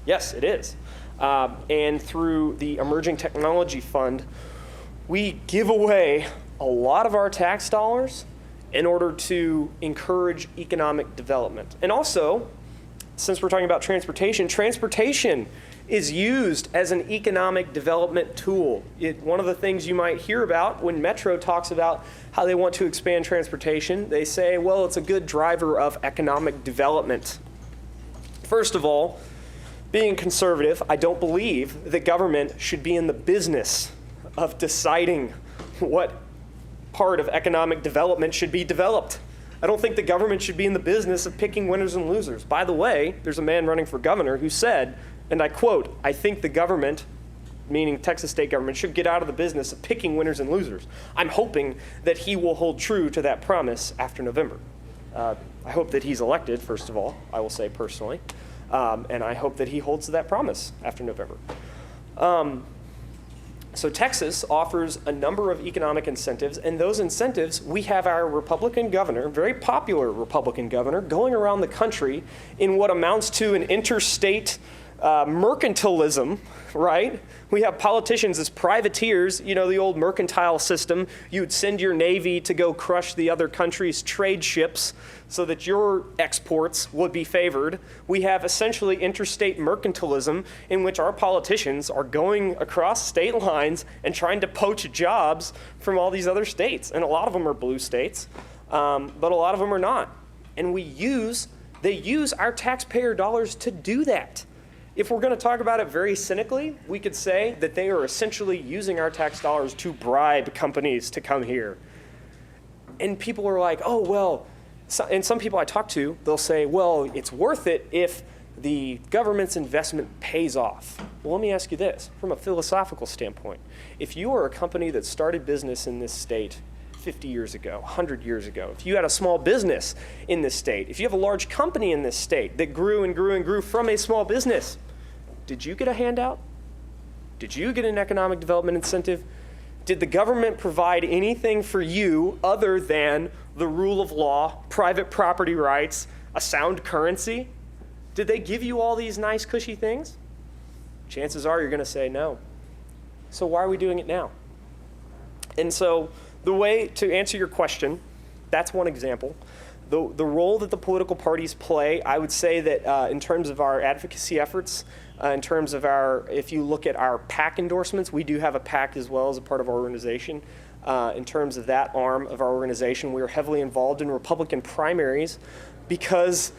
Speaker 6: Yes, it is. And through the Emerging Technology Fund, we give away a lot of our tax dollars in order to encourage economic development. And also, since we're talking about transportation, transportation is used as an economic development tool. One of the things you might hear about when Metro talks about how they want to expand transportation, they say, well, it's a good driver of economic development. First of all, being conservative, I don't believe that government should be in the business of deciding what part of economic development should be developed. I don't think the government should be in the business of picking winners and losers. By the way, there's a man running for governor who said, and I quote, I think the government, meaning Texas state government, should get out of the business of picking winners and losers. I'm hoping that he will hold true to that promise after November. I hope that he's elected, first of all, I will say personally. And I hope that he holds to that promise after November. So Texas offers a number of economic incentives, and those incentives, we have our Republican governor, very popular Republican governor, going around the country in what amounts to an interstate mercantilism, right? We have politicians as privateers, you know, the old mercantile system. You would send your navy to go crush the other country's trade ships so that your exports would be favored. We have essentially interstate mercantilism in which our politicians are going across state lines and trying to poach jobs from all these other states. And a lot of them are blue states, but a lot of them are not. And they use our taxpayer dollars to do that. If we're going to talk about it very cynically, we could say that they are essentially using our tax dollars to bribe companies to come here. And people are like, oh, well, and some people I talk to, they'll say, well, it's worth it if the government's investment pays off. Well, let me ask you this, from a philosophical standpoint. If you are a company that started business in this state 50 years ago, 100 years ago, if you had a small business in this state, if you have a large company in this state that grew and grew and grew from a small business, did you get a handout? Did you get an economic development incentive? Did the government provide anything for you other than the rule of law, private property rights, a sound currency? Did they give you all these nice, cushy things? Chances are you're going to say no. So why are we doing it now? And so the way to answer your question, that's one example. The role that the political parties play, I would say that in terms of our advocacy efforts, in terms of if you look at our PAC endorsements, we do have a PAC as well as a part of our organization. In terms of that arm of our organization, we are heavily involved in Republican primaries because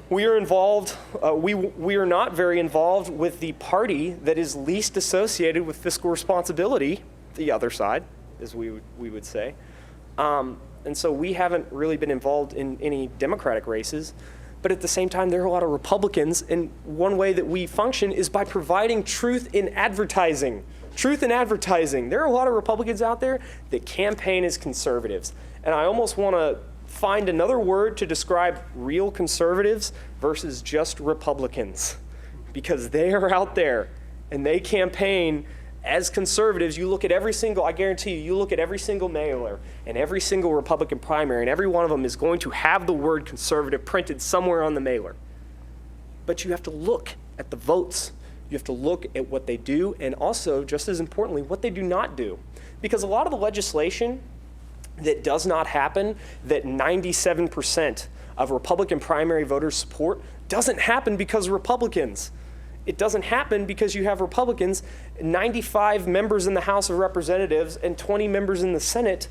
Speaker 6: we are involved, we are not very involved with the party that is least associated with fiscal responsibility, the other side, as we would say. And so we haven't really been involved in any Democratic races. But at the same time, there are a lot of Republicans, and one way that we function is by providing truth in advertising. Truth in advertising. There are a lot of Republicans out there that campaign as conservatives. And I almost want to find another word to describe real conservatives versus just Republicans, because they are out there and they campaign as conservatives. You look at I guarantee you look at every single mailer and every single Republican primary, and every one of them is going to have the word conservative printed somewhere on the mailer. But you have to look at the votes. You have to look at what they do, and also, just as importantly, what they do not do. Because a lot of the legislation that does not happen, that 97% of Republican primary voters support, doesn't happen because Republicans. It doesn't happen because you have Republicans, 95 members in the House of Representatives and 20 members in the Senate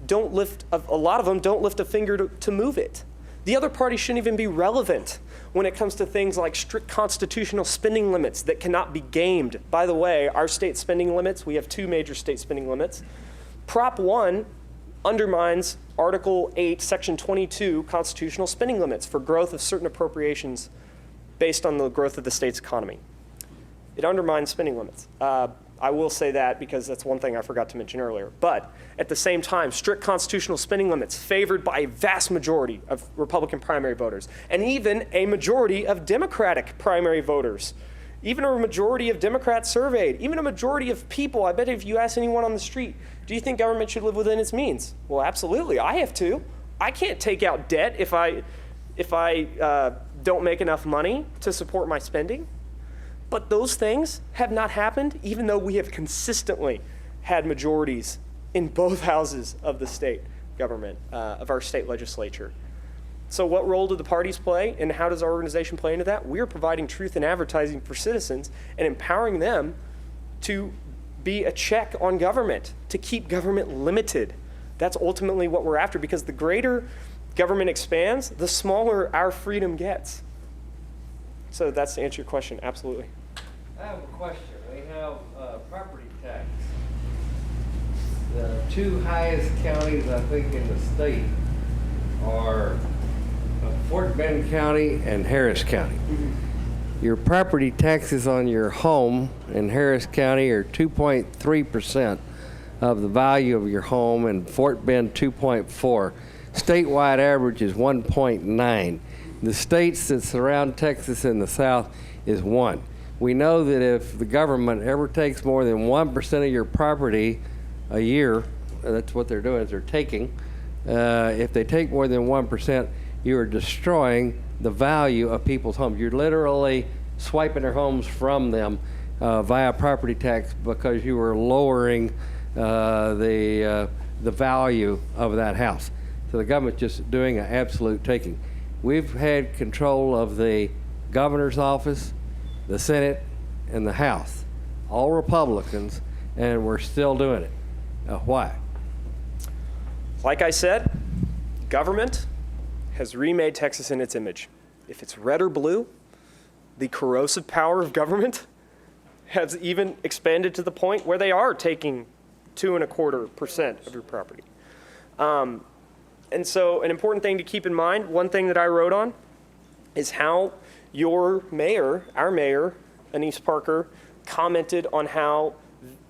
Speaker 6: a lot of them don't lift a finger to move it. The other party shouldn't even be relevant when it comes to things like strict constitutional spending limits that cannot be gamed. By the way, our state spending limits, we have 2 major state spending limits. Prop 1 undermines Article 8, Section 22 constitutional spending limits for growth of certain appropriations based on the growth of the state's economy. It undermines spending limits. I will say that because that's one thing I forgot to mention earlier. But at the same time, strict constitutional spending limits favored by a vast majority of Republican primary voters, and even a majority of Democratic primary voters, even a majority of Democrats surveyed, even a majority of people. I bet if you ask anyone on the street, do you think government should live within its means? Well, absolutely, I have to. I can't take out debt if I don't make enough money to support my spending. But those things have not happened, even though we have consistently had majorities in both houses of the state government, of our state legislature. So what role do the parties play, and how does our organization play into that? We are providing truth in advertising for citizens and empowering them to be a check on government, to keep government limited. That's ultimately what we're after, because the greater government expands, the smaller our freedom gets. So that's to answer your question, absolutely.
Speaker 9: I have a question. We have property tax. The 2 highest counties, I think, in the state are Fort Bend County and Harris County. Your property taxes on your home in Harris County are 2.3% of the value of your home, and Fort Bend 2.4. Statewide average is 1.9. The states that surround Texas in the south is 1. We know that if the government ever takes more than 1% of your property a year, that's what they're doing, is they're taking. If they take more than 1%, you are destroying the value of people's homes. You're literally swiping their homes from them via property tax, because you are lowering the value of that house. So the government's just doing an absolute taking. We've had control of the governor's office, the Senate, and the House, all Republicans, and we're still doing it. Why?
Speaker 6: Like I said, government has remade Texas in its image. If it's red or blue, the corrosive power of government has even expanded to the point where they are taking 2.25% of your property. And so an important thing to keep in mind, one thing that I wrote on, is how your mayor, our mayor, Anise Parker, commented on how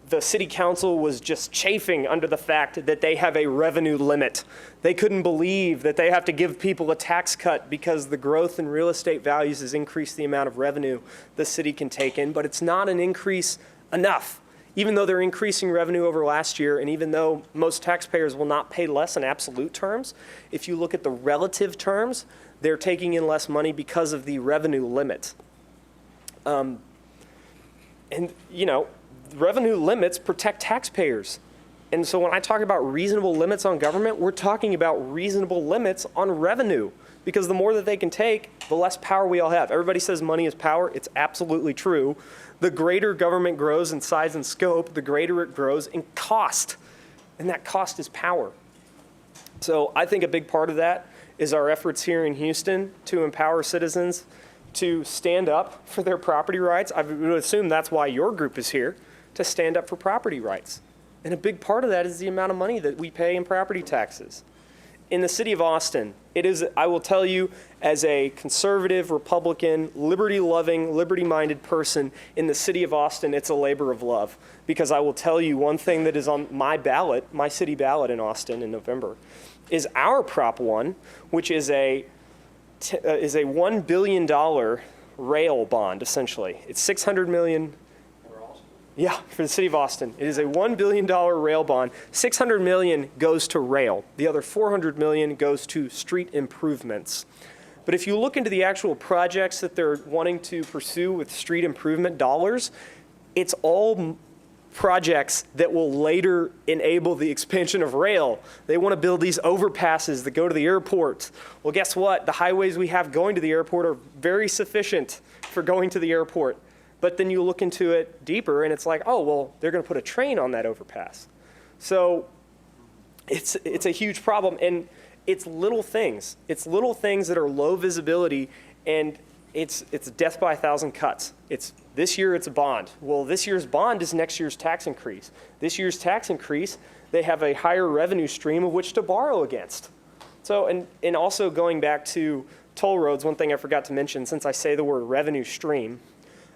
Speaker 6: the city council was just chafing under the fact that they have a revenue limit. They couldn't believe that they have to give people a tax cut because the growth in real estate values has increased the amount of revenue the city can take in, but it's not an increase enough. Even though they're increasing revenue over last year, and even though most taxpayers will not pay less in absolute terms, if you look at the relative terms, they're taking in less money because of the revenue limit. And, you know, revenue limits protect taxpayers. And so when I talk about reasonable limits on government, we're talking about reasonable limits on revenue, because the more that they can take, the less power we all have. Everybody says money is power. It's absolutely true. The greater government grows in size and scope, the greater it grows in cost. And that cost is power. So I think a big part of that is our efforts here in Houston to empower citizens to stand up for their property rights. I would assume that's why your group is here, to stand up for property rights. And a big part of that is the amount of money that we pay in property taxes. In the city of Austin, it is, I will tell you, as a conservative, Republican, liberty-loving, liberty-minded person in the city of Austin, it's a labor of love. Because I will tell you one thing that is on my ballot, my city ballot in Austin in November, is our Prop 1, which is a $1 billion rail bond, essentially. It's $600 million. Yeah, for the city of Austin. It is a $1 billion rail bond. $600 million goes to rail. The other $400 million goes to street improvements. But if you look into the actual projects that they're wanting to pursue with street improvement dollars, it's all projects that will later enable the expansion of rail. They want to build these overpasses that go to the airport. Well, guess what? The highways we have going to the airport are very sufficient for going to the airport. But then you look into it deeper and it's like, oh, well, they're going to put a train on that overpass. So it's a huge problem. And it's little things. It's little things that are low visibility, and it's death by 1,000 cuts. It's this year it's a bond. Well, this year's bond is next year's tax increase. This year's tax increase, they have a higher revenue stream of which to borrow against. So, and also going back to toll roads, one thing I forgot to mention, since I say the word revenue stream,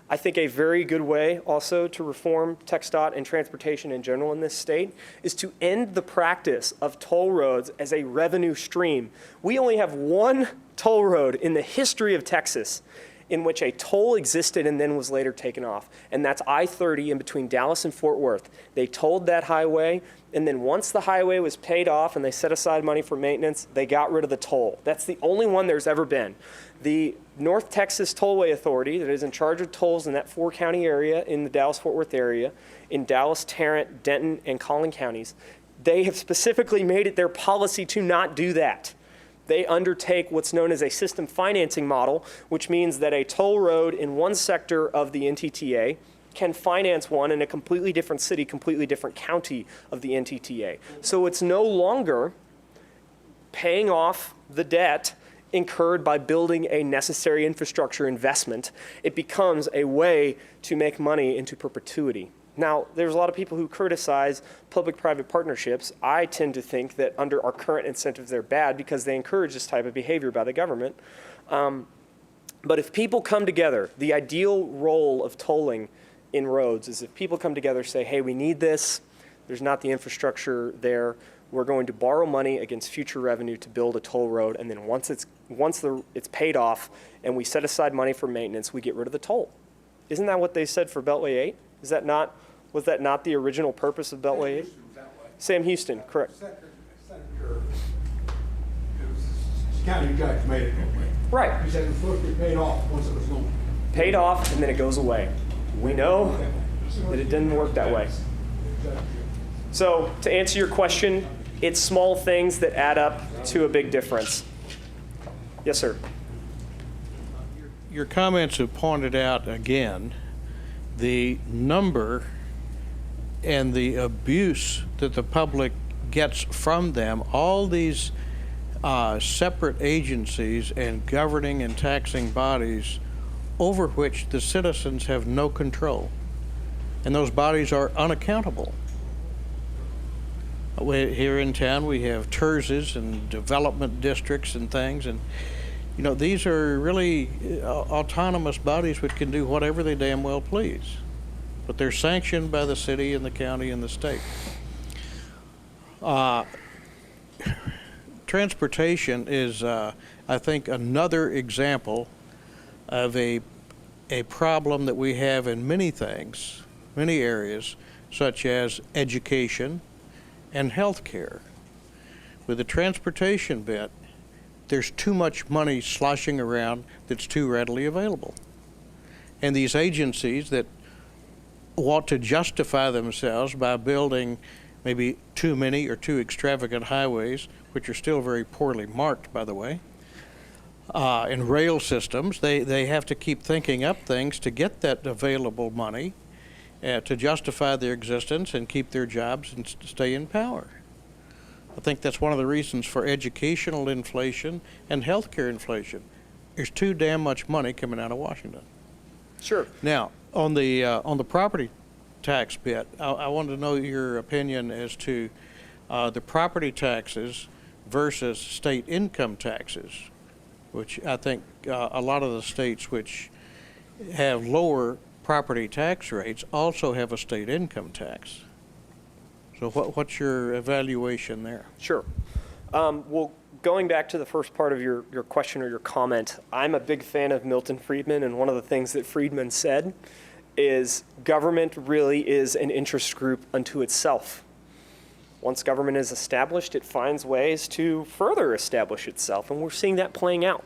Speaker 6: I think a very good way also to reform TxDOT and transportation in general in this state is to end the practice of toll roads as a revenue stream. We only have one toll road in the history of Texas in which a toll existed and then was later taken off, and that's I-30 in between Dallas and Fort Worth. They tolled that highway, and then once the highway was paid off and they set aside money for maintenance, they got rid of the toll. That's the only one there's ever been. The North Texas Tollway Authority that is in charge of tolls in that 4-county area in the Dallas-Fort Worth area, in Dallas, Tarrant, Denton, and Collin counties, they have specifically made it their policy to not do that. They undertake what's known as a system financing model, which means that a toll road in one sector of the NTTA can finance one in a completely different city, completely different county of the NTTA. So it's no longer paying off the debt incurred by building a necessary infrastructure investment. It becomes a way to make money into perpetuity. Now, there's a lot of people who criticize public-private partnerships. I tend to think that under our current incentives, they're bad because they encourage this type of behavior by the government. But if people come together, the ideal role of tolling in roads is if people come together and say, hey, we need this, there's not the infrastructure there, we're going to borrow money against future revenue to build a toll road, and then once it's paid off and we set aside money for maintenance, we get rid of the toll. Isn't that what they said for Beltway 8? Was that not the original purpose of Beltway 8? Sam Houston, correct.
Speaker 3: Senator, county judge made it that way.
Speaker 6: Right.
Speaker 3: He said it was supposed to be paid off once it was gone.
Speaker 6: Paid off and then it goes away. We know that it didn't work that way. So to answer your question, it's small things that add up to a big difference. Yes, sir.
Speaker 5: Your comments have pointed out again the number and the abuse that the public gets from them. All these separate agencies and governing and taxing bodies over which the citizens have no control. And those bodies are unaccountable. Here in town, we have TERSs and development districts and things, and you know, these are really autonomous bodies which can do whatever they damn well please. But they're sanctioned by the city and the county and the state. Transportation is, I think, another example of a problem that we have in many things, many areas, such as education and health care. With the transportation bit, there's too much money sloshing around that's too readily available. And these agencies that want to justify themselves by building maybe too many or too extravagant highways, which are still very poorly marked, by the way, and rail systems, they have to keep thinking up things to get that available money to justify their existence and keep their jobs and stay in power. I think that's one of the reasons for educational inflation and healthcare inflation. There's too damn much money coming out of Washington.
Speaker 6: Sure.
Speaker 5: Now, on the property tax bit, I wanted to know your opinion as to the property taxes versus state income taxes, which I think a lot of the states which have lower property tax rates also have a state income tax. So what's your evaluation there?
Speaker 6: Sure. Well, going back to the first part of your question or your comment, I'm a big fan of Milton Friedman, and one of the things that Friedman said is government really is an interest group unto itself. Once government is established, it finds ways to further establish itself, and we're seeing that playing out.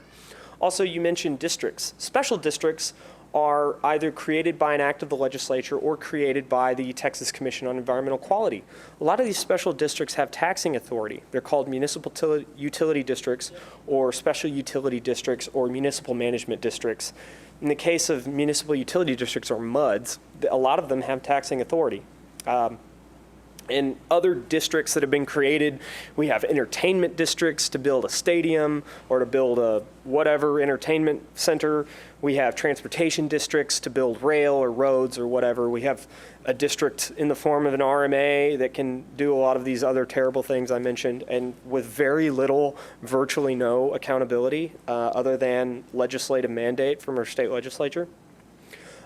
Speaker 6: Also, you mentioned districts. Special districts are either created by an act of the legislature or created by the Texas Commission on Environmental Quality. A lot of these special districts have taxing authority. They're called municipal utility districts or special utility districts or municipal management districts. In the case of municipal utility districts or MUDs, a lot of them have taxing authority. In other districts that have been created, we have entertainment districts to build a stadium or to build a whatever entertainment center. We have transportation districts to build rail or roads or whatever. We have a district in the form of an RMA that can do a lot of these other terrible things I mentioned, and with very little, virtually no accountability other than legislative mandate from our state legislature.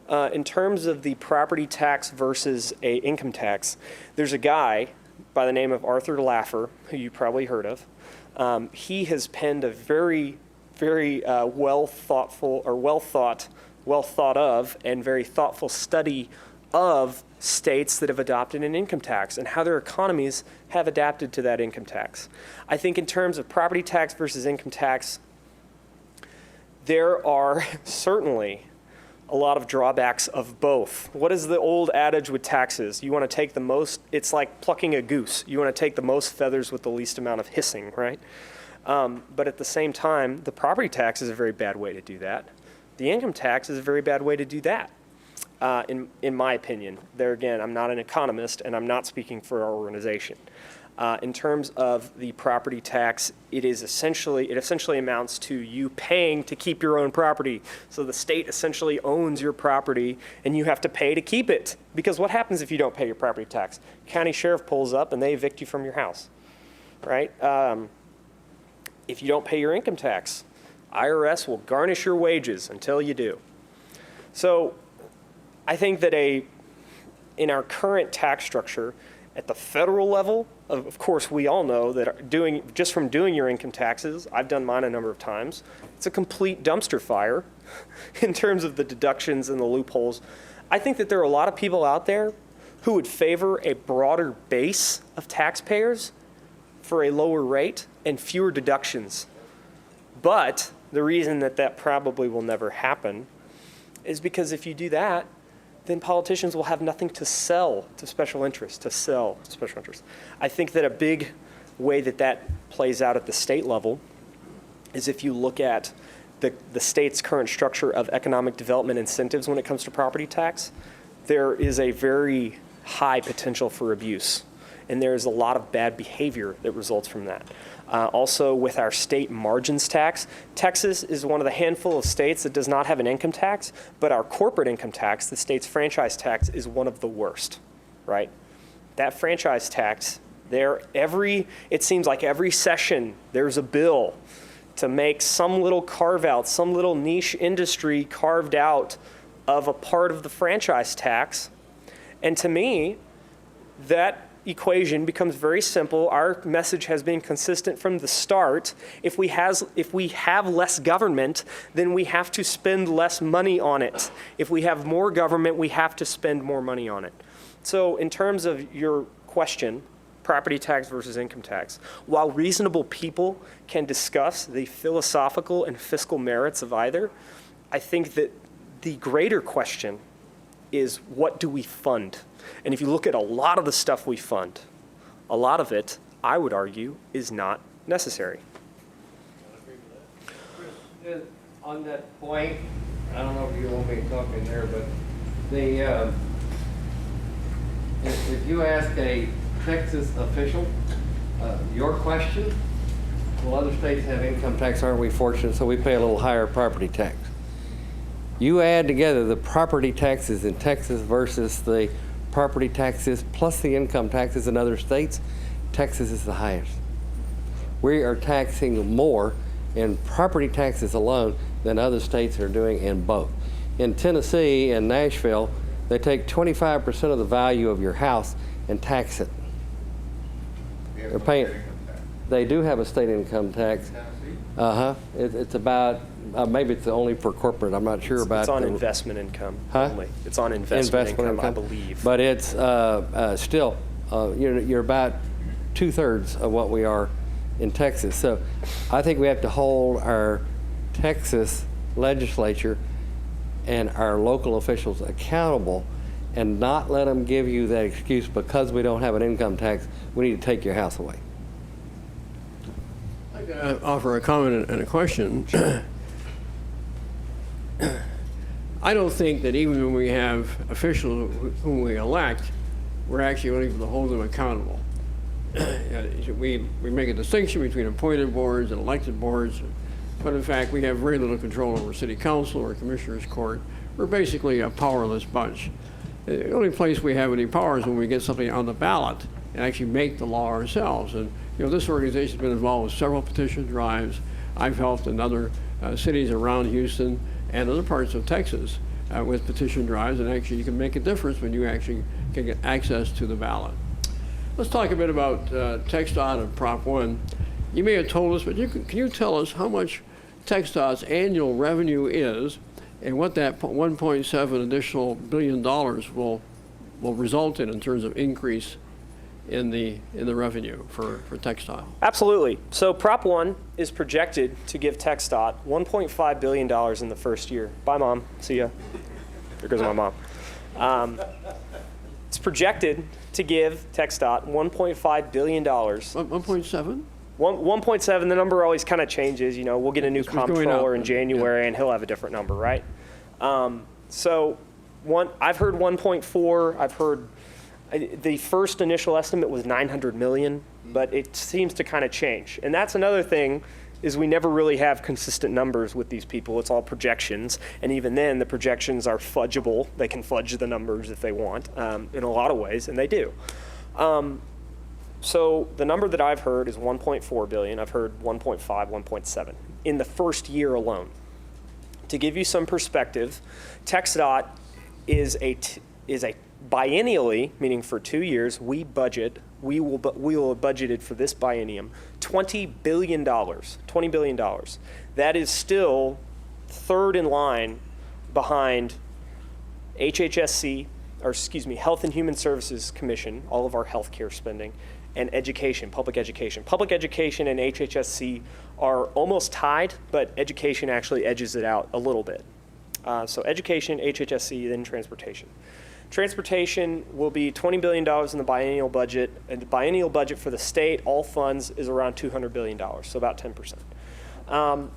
Speaker 6: In terms of the property tax versus a income tax, there's a guy by the name of Arthur Laffer, who you probably heard of. He has penned a very, very well thought of and very thoughtful study of states that have adopted an income tax and how their economies have adapted to that income tax. I think in terms of property tax versus income tax, there are certainly a lot of drawbacks of both. What is the old adage with taxes? You want to take the most, it's like plucking a goose. You want to take the most feathers with the least amount of hissing, right? But at the same time, the property tax is a very bad way to do that. The income tax is a very bad way to do that, in my opinion. There again, I'm not an economist and I'm not speaking for our organization. In terms of the property tax, it essentially amounts to you paying to keep your own property. So the state essentially owns your property and you have to pay to keep it. Because what happens if you don't pay your property tax? County sheriff pulls up and they evict you from your house, right? If you don't pay your income tax, IRS will garnish your wages until you do. So I think that in our current tax structure, at the federal level, of course, we all know that just from doing your income taxes, I've done mine a number of times, it's a complete dumpster fire in terms of the deductions and the loopholes. I think that there are a lot of people out there who would favor a broader base of taxpayers for a lower rate and fewer deductions. But the reason that probably will never happen is because if you do that, then politicians will have nothing to sell to special interests, I think that a big way that plays out at the state level is if you look at the state's current structure of economic development incentives when it comes to property tax, there is a very high potential for abuse. And there is a lot of bad behavior that results from that. Also, with our state margins tax, Texas is one of the handful of states that does not have an income tax, but our corporate income tax, the state's franchise tax, is one of the worst, right? That franchise tax It seems like every session there's a bill to make some little carve out, some little niche industry carved out of a part of the franchise tax. And to me, that equation becomes very simple. Our message has been consistent from the start. If we have less government, then we have to spend less money on it. If we have more government, we have to spend more money on it. So in terms of your question, property tax versus income tax, while reasonable people can discuss the philosophical and fiscal merits of either, I think that the greater question is, what do we fund? And if you look at a lot of the stuff we fund, a lot of it, I would argue, is not necessary.
Speaker 9: On that point, I don't know if you want me to talk in there, but if you ask a Texas official your question, well, other states have income tax, aren't we fortunate, so we pay a little higher property tax. You add together the property taxes in Texas versus the property taxes plus the income taxes in other states, Texas is the highest. We are taxing more in property taxes alone than other states are doing in both. In Tennessee and Nashville, they take 25% of the value of your house and tax it. They're paying. They do have a state income tax. It's about maybe it's only for corporate. I'm not sure about.
Speaker 6: It's on investment income.
Speaker 9: Huh?
Speaker 6: Only. It's on investment income, I believe.
Speaker 9: But it's still you're about 2/3 of what we are in Texas. So I think we have to hold our Texas legislature and our local officials accountable, and not let them give you that excuse because we don't have an income tax, we need to take your house away.
Speaker 1: I'd like to offer a comment and a question. I don't think that even when we have officials whom we elect, we're actually able to hold them accountable. We make a distinction between appointed boards and elected boards, but in fact we have very little control over city council or commissioner's court. We're basically a powerless bunch. The only place we have any power is when we get something on the ballot and actually make the law ourselves. And this organization's been involved with several petition drives. I've helped in other cities around Houston and other parts of Texas with petition drives, and actually you can make a difference when you actually can get access to the ballot. Let's talk a bit about TxDOT and Prop 1. You may have told us, but can you tell us how much TxDOT's annual revenue is and what that 1.7 additional billion dollars will result in terms of increase in the revenue for TxDOT?
Speaker 6: Absolutely. So Prop 1 is projected to give TxDOT $1.5 billion in the first year. Bye, Mom. See ya. There goes my mom. It's projected to give TxDOT $1.5 billion.
Speaker 1: 1.7?
Speaker 6: 1.7, the number always kind of changes. We'll get a new comptroller in January, and he'll have a different number, right? So I've heard 1.4. I've heard the first initial estimate was 900 million, but it seems to kind of change. And that's another thing, is we never really have consistent numbers with these people. It's all projections, and even then the projections are fudgeable. They can fudge the numbers if they want in a lot of ways, and they do. So the number that I've heard is 1.4 billion. I've heard 1.5, 1.7 in the first year alone. To give you some perspective, TxDOT is a biennially, meaning for 2 years, we will have budgeted for this biennium $20 billion. $20 billion. That is still third in line behind HHSC, or excuse me, Health and Human Services Commission, all of our healthcare spending, and education, public education. Public education and HHSC are almost tied, but education actually edges it out a little bit. So education, HHSC, then transportation. Transportation will be $20 billion in the biennial budget, and the biennial budget for the state, all funds, is around $200 billion, so about 10%.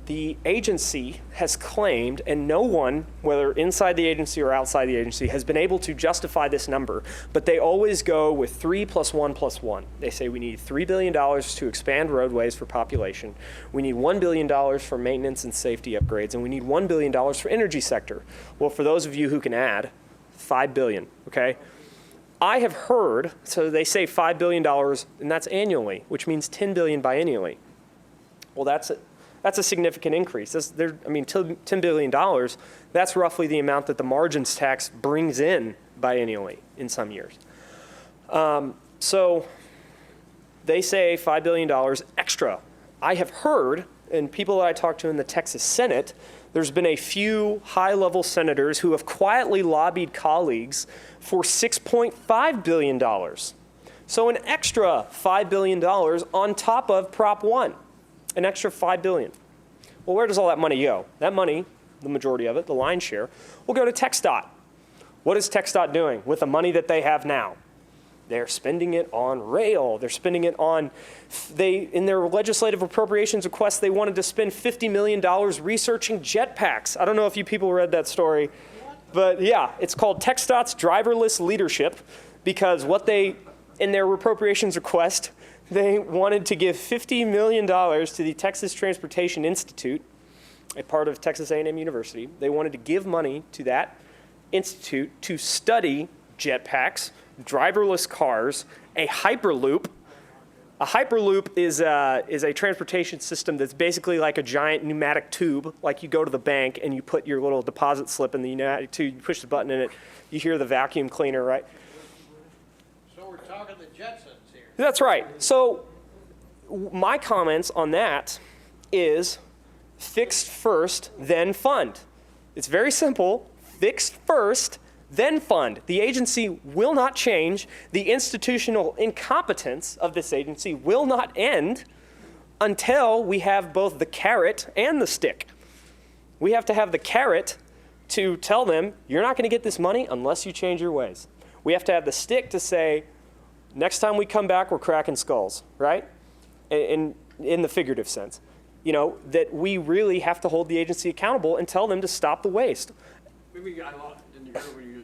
Speaker 6: The agency has claimed, and no one, whether inside the agency or outside the agency, has been able to justify this number, but they always go with 3 + 1 + 1. They say we need $3 billion to expand roadways for population, we need $1 billion for maintenance and safety upgrades, and we need $1 billion for energy sector. Well, for those of you who can add, $5 billion, okay? I have heard, so they say $5 billion, and that's annually, which means $10 billion biennially. Well, that's a significant increase. $10 billion, that's roughly the amount that the margins tax brings in biennially in some years. So they say $5 billion extra. I have heard, and people that I talked to in the Texas Senate, there's been a few high-level senators who have quietly lobbied colleagues for $6.5 billion. So an extra $5 billion on top of Prop 1, an extra $5 billion. Well, where does all that money go? That money, the majority of it, the lion's share, will go to TxDOT. What is TxDOT doing with the money that they have now? They're spending it on rail. They're spending it on, in their legislative appropriations request, they wanted to spend $50 million researching jetpacks. I don't know if you people read that story, but yeah, it's called TxDOT's driverless leadership, because in their appropriations request, they wanted to give $50 million to the Texas Transportation Institute, a part of Texas A&M University. They wanted to give money to that institute to study jetpacks, driverless cars, a Hyperloop. A Hyperloop is a transportation system that's basically like a giant pneumatic tube. Like you go to the bank and you put your little deposit slip in the pneumatic tube, you push the button in it, you hear the vacuum cleaner, right?
Speaker 5: So we're talking the Jetsons here.
Speaker 6: That's right. So my comments on that is fixed first, then fund. It's very simple. Fixed first, then fund. The agency will not change. The institutional incompetence of this agency will not end until we have both the carrot and the stick. We have to have the carrot to tell them, you're not going to get this money unless you change your ways. We have to have the stick to say, next time we come back, we're cracking skulls, right? In the figurative sense. You know, that we really have to hold the agency accountable and tell them to stop the waste.
Speaker 1: Maybe I didn't hear what you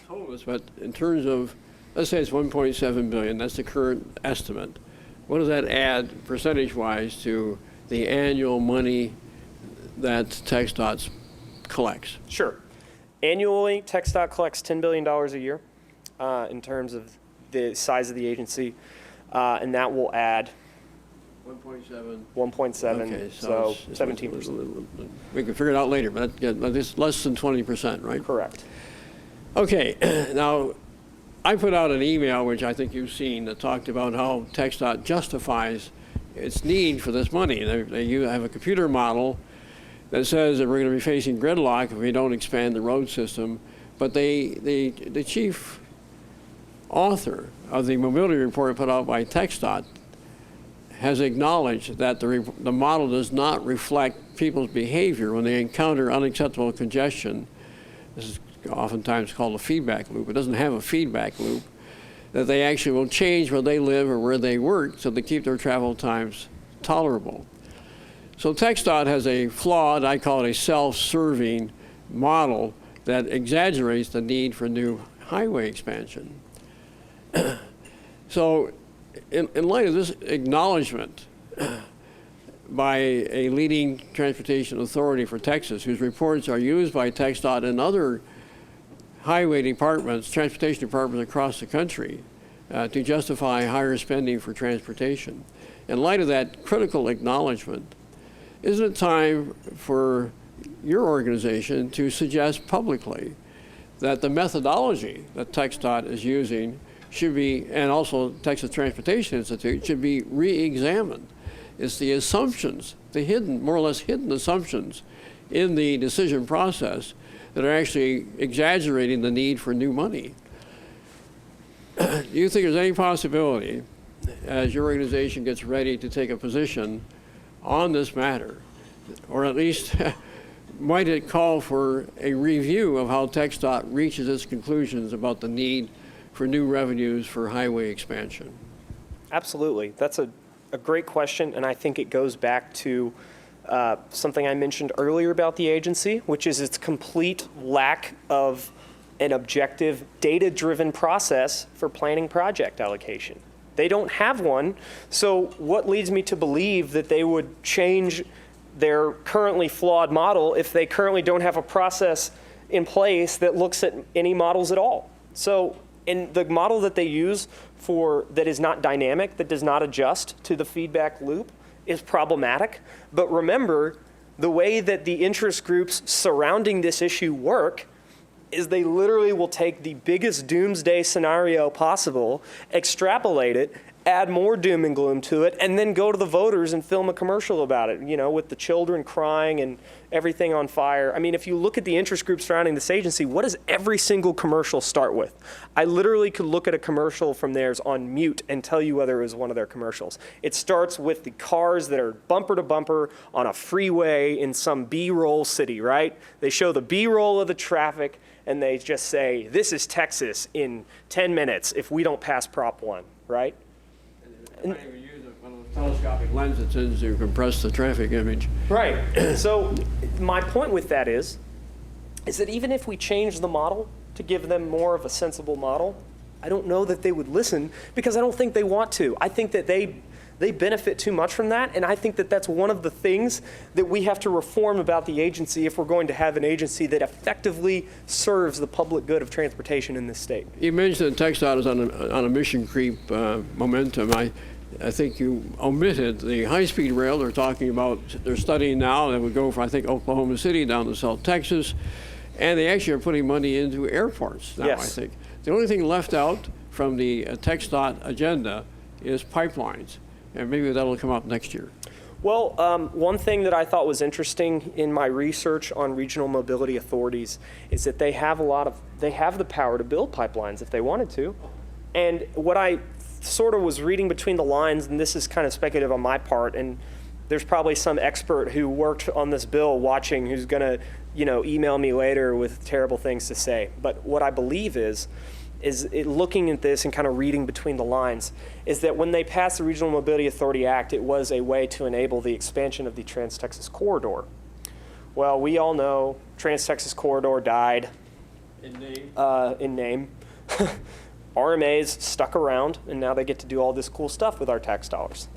Speaker 1: told us, but in terms of, let's say it's 1.7 billion, that's the current estimate. What does that add percentage-wise to the annual money that TxDOT collects?
Speaker 6: Sure. Annually, TxDOT collects $10 billion a year in terms of the size of the agency, and that will add 1.7,
Speaker 1: Okay,
Speaker 6: so 17%.
Speaker 1: We can figure it out later, but it's less than 20%, right?
Speaker 6: Correct.
Speaker 1: Okay, now, I put out an email, which I think you've seen, that talked about how TxDOT justifies its need for this money. They have a computer model that says that we're going to be facing gridlock if we don't expand the road system, but the chief author of the mobility report put out by TxDOT has acknowledged that the model does not reflect people's behavior when they encounter unacceptable congestion. This is oftentimes called a feedback loop. It doesn't have a feedback loop, that they actually will change where they live or where they work so they keep their travel times tolerable. So TxDOT has a flawed, I call it a self-serving model that exaggerates the need for new highway expansion. So in light of this acknowledgement by a leading transportation authority for Texas, whose reports are used by TxDOT and other highway departments, transportation departments across the country to justify higher spending for transportation, in light of that critical acknowledgement, isn't it time for your organization to suggest publicly that the methodology that TxDOT is using should be, and also Texas Transportation Institute, should be re-examined? It's the assumptions, the hidden, more or less hidden assumptions in the decision process that are actually exaggerating the need for new money. Do you think there's any possibility, as your organization gets ready to take a position on this matter, or at least might it call for a review of how TxDOT reaches its conclusions about the need for new revenues for highway expansion?
Speaker 6: Absolutely. That's a great question, and I think it goes back to something I mentioned earlier about the agency, which is its complete lack of an objective, data-driven process for planning project allocation. They don't have one, so what leads me to believe that they would change their currently flawed model if they currently don't have a process in place that looks at any models at all? So And the model that they use that is not dynamic, that does not adjust to the feedback loop, is problematic. But remember, the way that the interest groups surrounding this issue work is they literally will take the biggest doomsday scenario possible, extrapolate it, add more doom and gloom to it, and then go to the voters and film a commercial about it, with the children crying and everything on fire. I mean, if you look at the interest groups surrounding this agency, what does every single commercial start with? I literally could look at a commercial from theirs on mute and tell you whether it was one of their commercials. It starts with the cars that are bumper to bumper on a freeway in some B-roll city, right? They show the B-roll of the traffic, and they just say, this is Texas in 10 minutes if we don't pass Prop 1, right?
Speaker 1: And they even use one of those telescopic lenses to compress the traffic image.
Speaker 6: Right. So my point with that is that even if we change the model to give them more of a sensible model, I don't know that they would listen, because I don't think they want to. I think that they benefit too much from that, and I think that that's one of the things that we have to reform about the agency if we're going to have an agency that effectively serves the public good of transportation in this state.
Speaker 1: You mentioned that TxDOT is on a mission creep momentum. I think you omitted the high-speed rail. They're talking about, they're studying now that would go from, I think, Oklahoma City down to South Texas, and they actually are putting money into airports now,
Speaker 6: Yes.
Speaker 1: I think. The only thing left out from the TxDOT agenda is pipelines, and maybe that'll come up next year.
Speaker 6: Well, one thing that I thought was interesting in my research on regional mobility authorities is that they have the power to build pipelines if they wanted to. And what I sort of was reading between the lines, and this is kind of speculative on my part, and there's probably some expert who worked on this bill watching who's going to, email me later with terrible things to say. But what I believe is looking at this and kind of reading between the lines, is that when they passed the Regional Mobility Authority Act, it was a way to enable the expansion of the Trans-Texas Corridor. Well, we all know Trans-Texas Corridor died in name. RMAs stuck around, and now they get to do all this cool stuff with our tax dollars.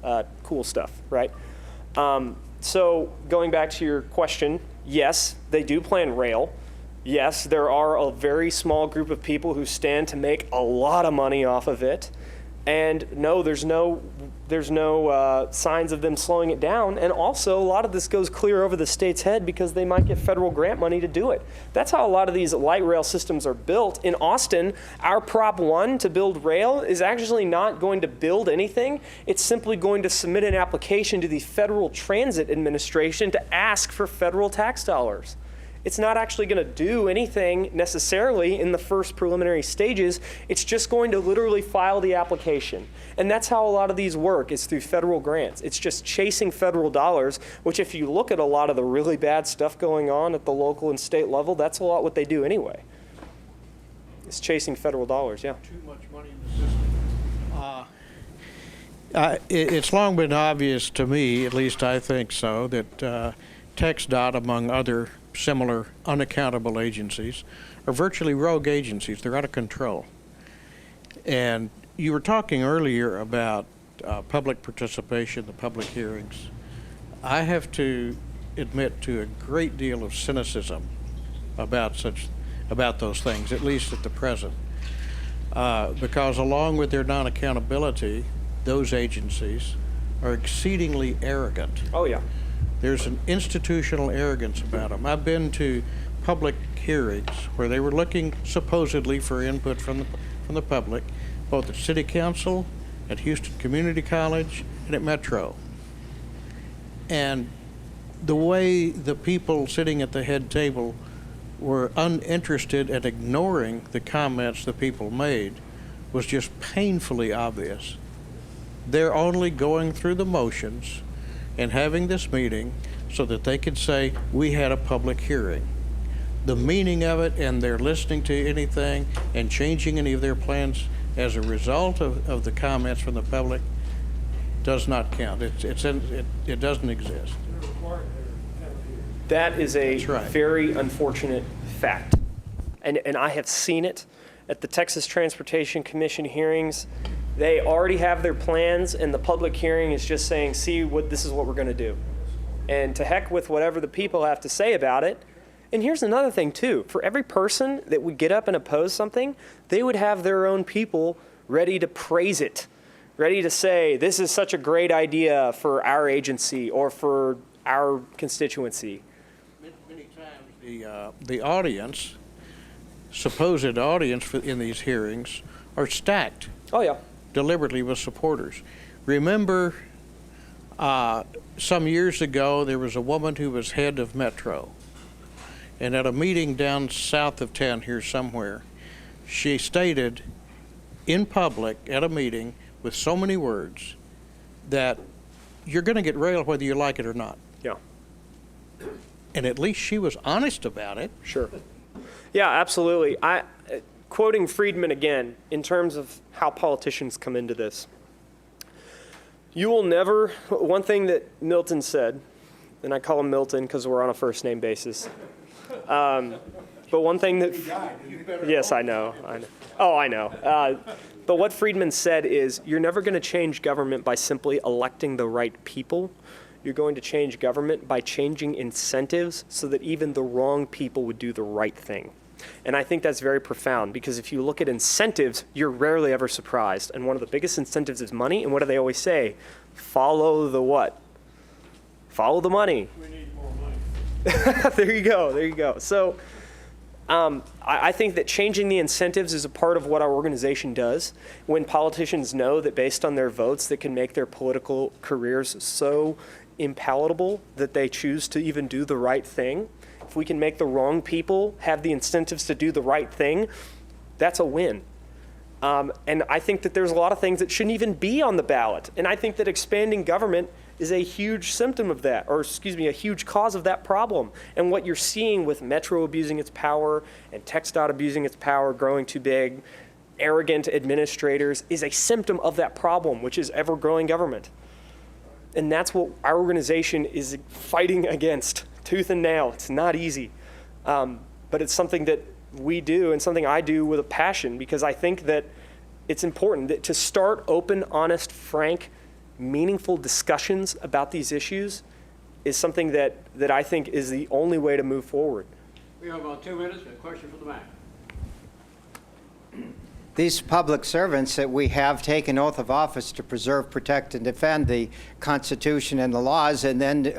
Speaker 6: Cool stuff, right? So going back to your question, yes, they do plan rail. Yes, there are a very small group of people who stand to make a lot of money off of it. And no, there's no signs of them slowing it down. And also, a lot of this goes clear over the state's head because they might get federal grant money to do it. That's how a lot of these light rail systems are built. In Austin, our Prop 1 to build rail is actually not going to build anything. It's simply going to submit an application to the Federal Transit Administration to ask for federal tax dollars. It's not actually going to do anything necessarily in the first preliminary stages. It's just going to literally file the application. And that's how a lot of these work, is through federal grants. It's just chasing federal dollars, which if you look at a lot of the really bad stuff going on at the local and state level, that's a lot what they do anyway. It's chasing federal dollars, yeah.
Speaker 3: Too much money in the system.
Speaker 5: It's long been obvious to me, at least I think so, that TxDOT, among other similar unaccountable agencies, are virtually rogue agencies. They're out of control. And you were talking earlier about public participation, the public hearings. I have to admit to a great deal of cynicism about those things, at least at the present, because along with their non-accountability, those agencies are exceedingly arrogant.
Speaker 6: Oh, yeah.
Speaker 5: There's an institutional arrogance about them. I've been to public hearings where they were looking supposedly for input from the public, both at City Council, at Houston Community College, and at Metro. And the way the people sitting at the head table were uninterested and ignoring the comments the people made was just painfully obvious. They're only going through the motions and having this meeting so that they could say, we had a public hearing. The meaning of it, and they're listening to anything and changing any of their plans as a result of the comments from the public, does not count. It doesn't exist.
Speaker 6: That is a
Speaker 5: That's right.
Speaker 6: very unfortunate fact. And I have seen it at the Texas Transportation Commission hearings. They already have their plans, and the public hearing is just saying, see, this is what we're going to do. And to heck with whatever the people have to say about it. And here's another thing too. For every person that would get up and oppose something, they would have their own people ready to praise it, ready to say, this is such a great idea for our agency or for our constituency.
Speaker 5: Many times the audience, supposed audience in these hearings, are stacked
Speaker 6: Oh yeah.
Speaker 5: deliberately with supporters. Remember, some years ago, there was a woman who was head of Metro. And at a meeting down south of town here somewhere, she stated in public at a meeting with so many words that you're going to get railed whether you like it or not.
Speaker 6: Yeah.
Speaker 5: And at least she was honest about it.
Speaker 6: Sure. Yeah, absolutely. Quoting Friedman again, in terms of how politicians come into this, you will never, one thing that Milton said, and I call him Milton because we're on a first name basis. But one thing that, yes, I know. Oh, I know. But what Friedman said is, you're never going to change government by simply electing the right people. You're going to change government by changing incentives so that even the wrong people would do the right thing. And I think that's very profound, because if you look at incentives, you're rarely ever surprised. And one of the biggest incentives is money. And what do they always say? Follow the what? Follow the money.
Speaker 3: We need more money.
Speaker 6: There you go. There you go. So I think that changing the incentives is a part of what our organization does. When politicians know that based on their votes, that can make their political careers so impalatable that they choose to even do the right thing. If we can make the wrong people have the incentives to do the right thing, that's a win. And I think that there's a lot of things that shouldn't even be on the ballot. And I think that expanding government is a huge symptom of that, or excuse me, a huge cause of that problem. And what you're seeing with Metro abusing its power and TxDOT abusing its power, growing too big, arrogant administrators, is a symptom of that problem, which is ever-growing government. And that's what our organization is fighting against, tooth and nail. It's not easy, but it's something that we do and something I do with a passion, because I think that it's important that to start open, honest, frank, meaningful discussions about these issues is something that I think is the only way to move forward.
Speaker 1: We have about 2 minutes. A question from the back.
Speaker 10: These public servants that we have take an oath of office to preserve, protect, and defend the Constitution and the laws, and then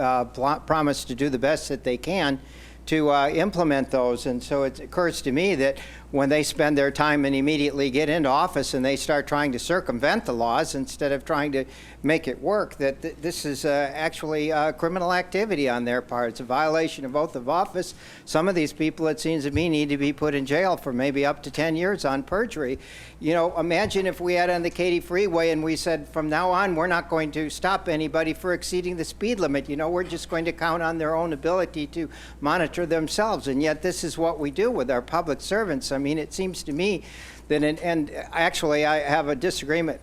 Speaker 10: promise to do the best that they can to implement those. And so it occurs to me that when they spend their time and immediately get into office and they start trying to circumvent the laws instead of trying to make it work, that this is actually criminal activity on their part. It's a violation of oath of office. Some of these people, it seems to me, need to be put in jail for maybe up to 10 years on perjury. You know, imagine if we had on the Katy Freeway and we said, from now on, we're not going to stop anybody for exceeding the speed limit. You know, we're just going to count on their own ability to monitor themselves. And yet this is what we do with our public servants. I mean, it seems to me that, and actually I have a disagreement,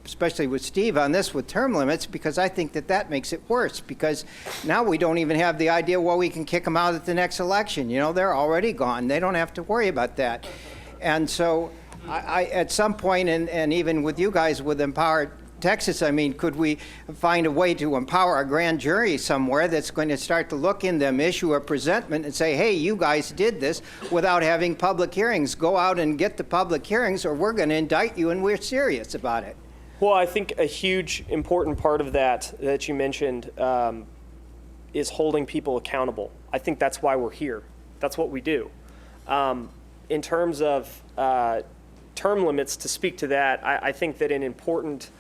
Speaker 10: especially with Steve on this with term limits, because I think that makes it worse, because now we don't even have the idea, well, we can kick them out at the next election. You know, they're already gone. They don't have to worry about that. And so I at some point, and even with you guys with Empower Texas, I mean, could we find a way to empower a grand jury somewhere that's going to start to look in them, issue a presentment and say, hey, you guys did this without having public hearings. Go out and get the public hearings or we're going to indict you, and we're serious about it.
Speaker 6: Well, I think a huge important part of that you mentioned is holding people accountable. I think that's why we're here. That's what we do. In terms of term limits, to speak to that, I think that an important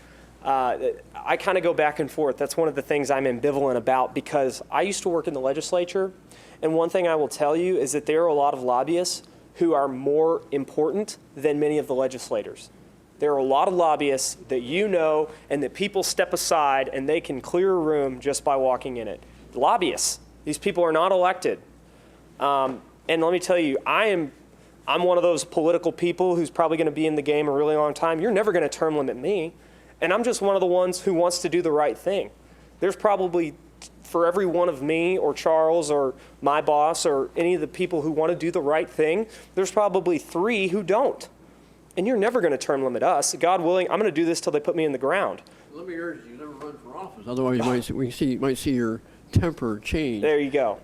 Speaker 6: I kind of go back and forth. That's one of the things I'm ambivalent about, because I used to work in the legislature, and one thing I will tell you is that there are a lot of lobbyists who are more important than many of the legislators. There are a lot of lobbyists that you know and that people step aside and they can clear a room just by walking in it. Lobbyists, these people are not elected. And let me tell you, I'm one of those political people who's probably going to be in the game a really long time. You're never going to term limit me. And I'm just one of the ones who wants to do the right thing. There's probably, for every one of me or Charles or my boss or any of the people who want to do the right thing, there's probably 3 who don't. And you're never going to term limit us. God willing, I'm going to do this till they put me in the ground.
Speaker 1: Let me urge you, never run for office. Otherwise, you might see your temper change.
Speaker 6: There you go.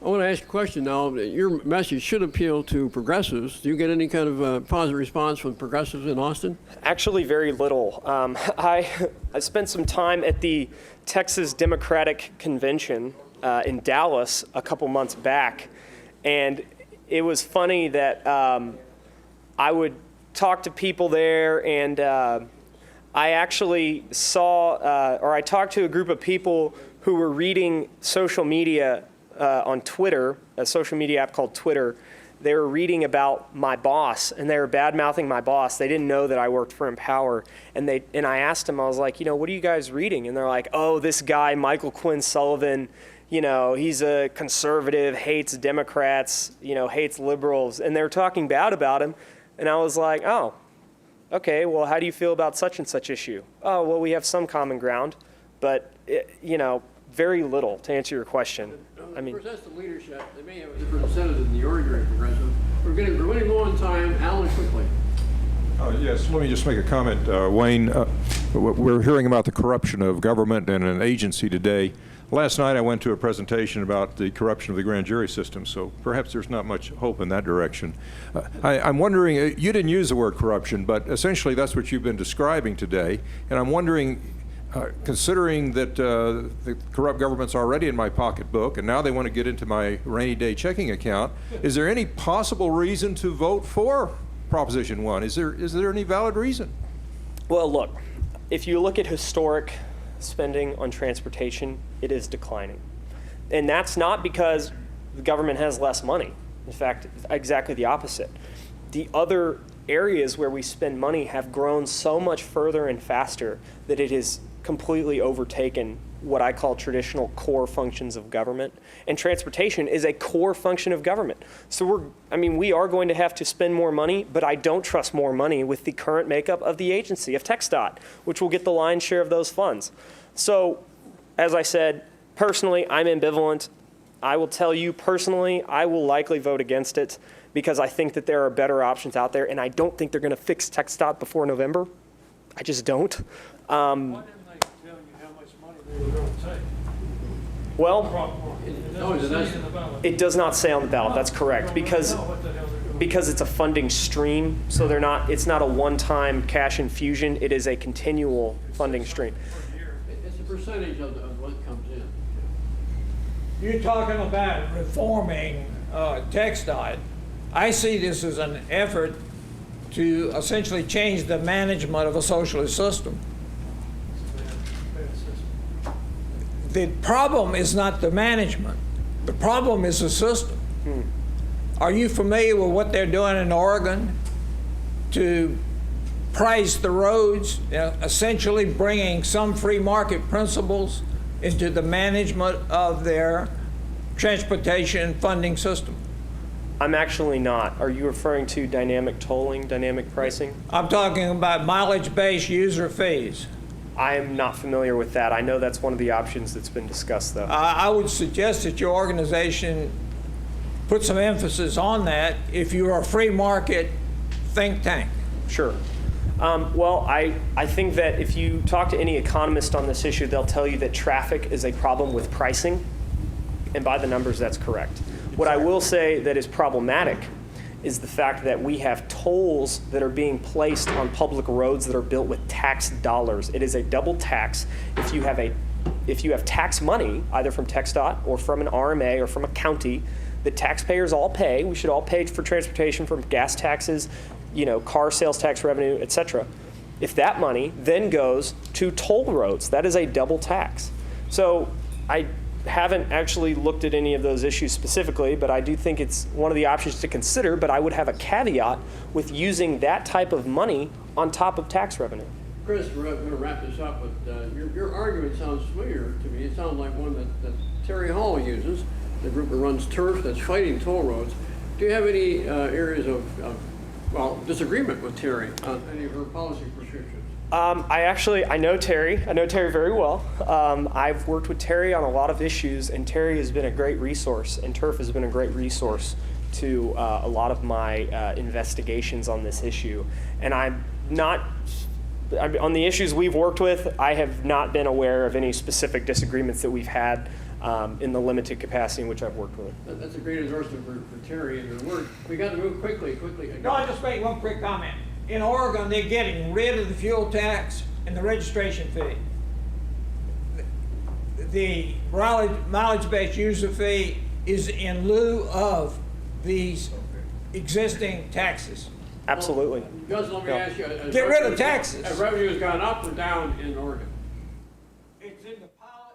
Speaker 1: I want to ask you a question now. Your message should appeal to progressives. Do you get any kind of positive response from progressives in Austin?
Speaker 6: Actually, very little. I spent some time at the Texas Democratic Convention in Dallas a couple months back, and it was funny that I would talk to people there, and I actually saw, or I talked to a group of people who were reading social media on Twitter, a social media app called Twitter. They were reading about my boss, and they were bad-mouthing my boss. They didn't know that I worked for Empower, and I asked them, I was like, what are you guys reading? And they're like, oh, this guy, Michael Quinn Sullivan, he's a conservative, hates Democrats, hates liberals, and they were talking bad about him, and I was like, oh, okay, well, how do you feel about such and such issue? Oh, well, we have some common ground, but, very little, to answer your question. I mean,
Speaker 1: that's the leadership. They may have a different incentive than the ordinary progressive. We're running low on time. Alan, quickly.
Speaker 11: Yes, let me just make a comment. Wayne, we're hearing about the corruption of government and an agency today. Last night I went to a presentation about the corruption of the grand jury system, so perhaps there's not much hope in that direction. I'm wondering, you didn't use the word corruption, but essentially that's what you've been describing today, and I'm wondering, considering that the corrupt government's already in my pocketbook and now they want to get into my rainy day checking account, is there any possible reason to vote for Proposition 1? Is there any valid reason?
Speaker 6: well, look, if you look at historic spending on transportation, it is declining. And that's not because the government has less money. In fact, exactly the opposite. The other areas where we spend money have grown so much further and faster that it has completely overtaken what I call traditional core functions of government. And transportation is a core function of government. So we are going to have to spend more money, but I don't trust more money with the current makeup of the agency, of TxDOT, which will get the lion's share of those funds. So, as I said, personally, I'm ambivalent. I will tell you personally, I will likely vote against it because I think that there are better options out there, and I don't think they're going to fix TxDOT before November. I just don't.
Speaker 3: Why didn't they tell you how much money they were going to take?
Speaker 6: Well, it does not say on the ballot. That's correct, because it's a funding stream. So it's not a one-time cash infusion. It is a continual funding stream.
Speaker 1: It's a percentage of what comes in.
Speaker 3: You're talking about reforming TxDOT. I see this as an effort to essentially change the management of a socialist system. The problem is not the management. The problem is the system. Are you familiar with what they're doing in Oregon to price the roads, essentially bringing some free market principles into the management of their transportation funding system?
Speaker 6: I'm actually not. Are you referring to dynamic tolling, dynamic pricing?
Speaker 3: I'm talking about mileage-based user fees.
Speaker 6: I am not familiar with that. I know that's one of the options that's been discussed, though.
Speaker 3: I would suggest that your organization put some emphasis on that if you're a free market think tank.
Speaker 6: Sure. Well, I think that if you talk to any economist on this issue, they'll tell you that traffic is a problem with pricing, and by the numbers, that's correct. What I will say that is problematic is the fact that we have tolls that are being placed on public roads that are built with tax dollars. It is a double tax. If you have tax money, either from TxDOT or from an RMA or from a county, that taxpayers all pay. We should all pay for transportation from gas taxes, car sales tax revenue, etc. If that money then goes to toll roads, that is a double tax. So I haven't actually looked at any of those issues specifically, but I do think it's one of the options to consider, but I would have a caveat with using that type of money on top of tax revenue.
Speaker 1: Chris, we're going to wrap this up, but your argument sounds familiar to me. It sounds like one that Terry Hall uses, the group that runs TURF that's fighting toll roads. Do you have any areas of disagreement with Terry on any of her policy prescriptions?
Speaker 6: I know Terry. I know Terry very well. I've worked with Terry on a lot of issues, and Terry has been a great resource, and TURF has been a great resource to a lot of my investigations on this issue. And on the issues we've worked with, I have not been aware of any specific disagreements that we've had. in the limited capacity in which I've worked with it.
Speaker 1: That's a great endorsement for Terry and the work. We got to move quickly.
Speaker 3: No, I'll just make one quick comment. In Oregon, they're getting rid of the fuel tax and the registration fee. The mileage-based user fee is in lieu of these existing taxes.
Speaker 6: Absolutely.
Speaker 1: Gus, let me
Speaker 6: Yeah.
Speaker 1: ask you.
Speaker 3: Get rid of taxes.
Speaker 1: Have revenue has gone up or down in Oregon?
Speaker 3: It's in the policy.